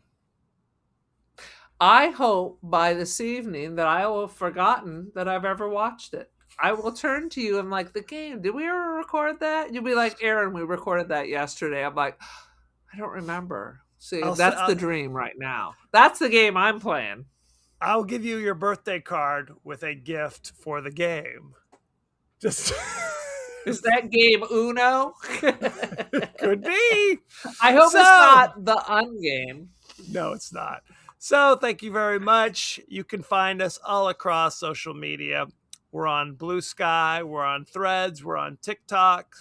S1: I hope by this evening that I will have forgotten that I've ever watched it. I will turn to you and like, the game, did we ever record that? You'll be like, Aaron, we recorded that yesterday. I'm like, I don't remember. See, that's the dream right now. That's the game I'm playing.
S2: I'll give you your birthday card with a gift for the game. Just
S1: is that game Uno?
S2: Could be.
S1: I hope it's not the Ungame.
S2: No, it's not. So thank you very much. You can find us all across social media. We're on Blue Sky. We're on Threads. We're on TikTok.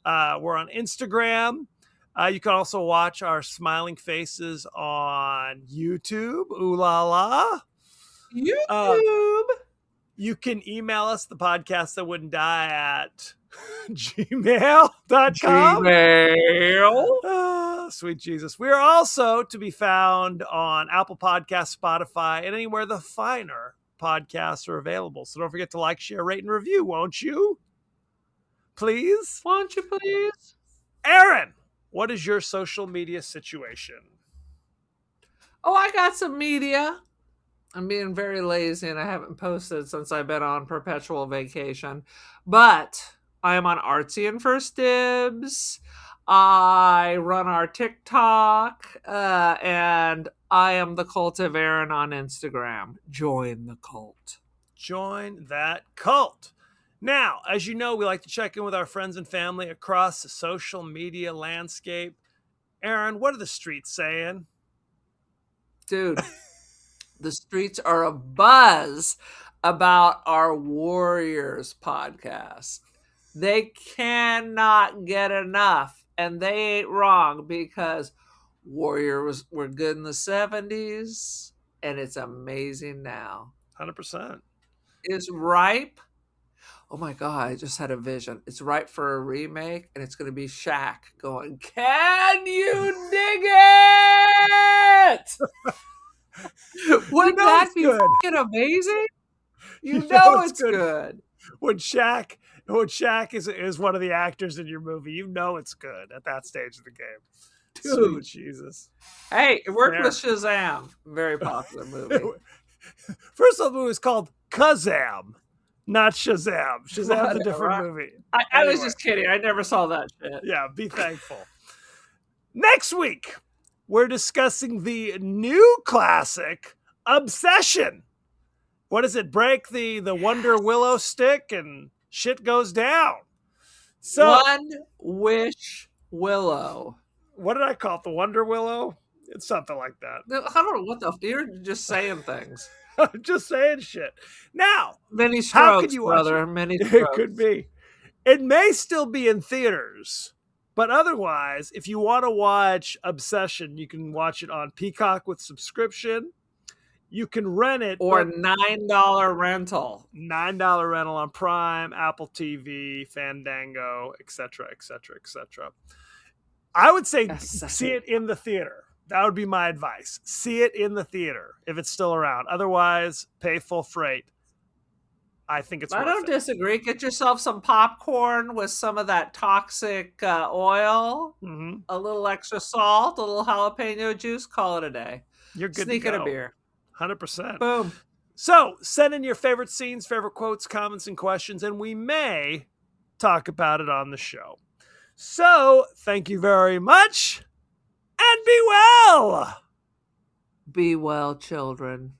S2: We're on Instagram. You can also watch our smiling faces on YouTube. Ooh la la.
S1: YouTube.
S2: You can email us, the podcast that wouldn't die, at gmail.com. Sweet Jesus. We are also to be found on Apple Podcasts, Spotify, and anywhere the finer podcasts are available. So don't forget to like, share, rate, and review, won't you? Please?
S1: Won't you please?
S2: Aaron, what is your social media situation?
S1: Oh, I got some media. I'm being very lazy and I haven't posted since I've been on perpetual vacation. But I am on Artsy and First Dibs. I run our TikTok. And I am the Cult of Aaron on Instagram. Join the cult.
S2: Join that cult. Now, as you know, we like to check in with our friends and family across the social media landscape. Aaron, what are the streets saying?
S1: Dude. The streets are abuzz about our Warriors podcast. They cannot get enough, and they ain't wrong, because Warriors were good in the 70s, and it's amazing now.
S2: 100%.
S1: It's ripe. Oh my God, I just had a vision. It's ripe for a remake, and it's going to be Shaq going, "Can you dig it?" Wouldn't that be fucking amazing? You know it's good.
S2: When Shaq is one of the actors in your movie, you know it's good at that stage of the game.
S1: Dude.
S2: Sweet Jesus.
S1: Hey, it worked with Shazam. Very popular movie.
S2: First of all, the movie is called Kazam, not Shazam. Shazam's a different movie.
S1: I was just kidding. I never saw that shit.
S2: Yeah, be thankful. Next week, we're discussing the new classic, Obsession. What is it? Break the Wonder Willow stick and shit goes down. So,
S1: One Wish Willow.
S2: What did I call it? The Wonder Willow? It's something like that.
S1: I don't know what the... You're just saying things.
S2: I'm just saying shit. Now,
S1: many strokes,
S2: how could you watch
S1: brother.
S2: it?
S1: Many strokes.
S2: It could be. It may still be in theaters. But otherwise, if you want to watch Obsession, you can watch it on Peacock with subscription. You can rent it.
S1: Or $9 rental.
S2: $9 rental on Prime, Apple TV, Fandango, etc., etc., etc. I would say see it in the theater. That would be my advice. See it in the theater if it's still around. Otherwise, pay full freight I think it's
S1: I
S2: worth
S1: don't
S2: it.
S1: disagree. Get yourself some popcorn with some of that toxic oil,
S2: Mhm.
S1: a little extra salt, a little jalapeno juice. Call it a day.
S2: You're good
S1: Sneak
S2: to
S1: in a
S2: go.
S1: beer.
S2: 100%.
S1: Boom.
S2: So send in your favorite scenes, favorite quotes, comments, and questions, and we may talk about it on the show. So thank you very much, and be well.
S1: Be well, children.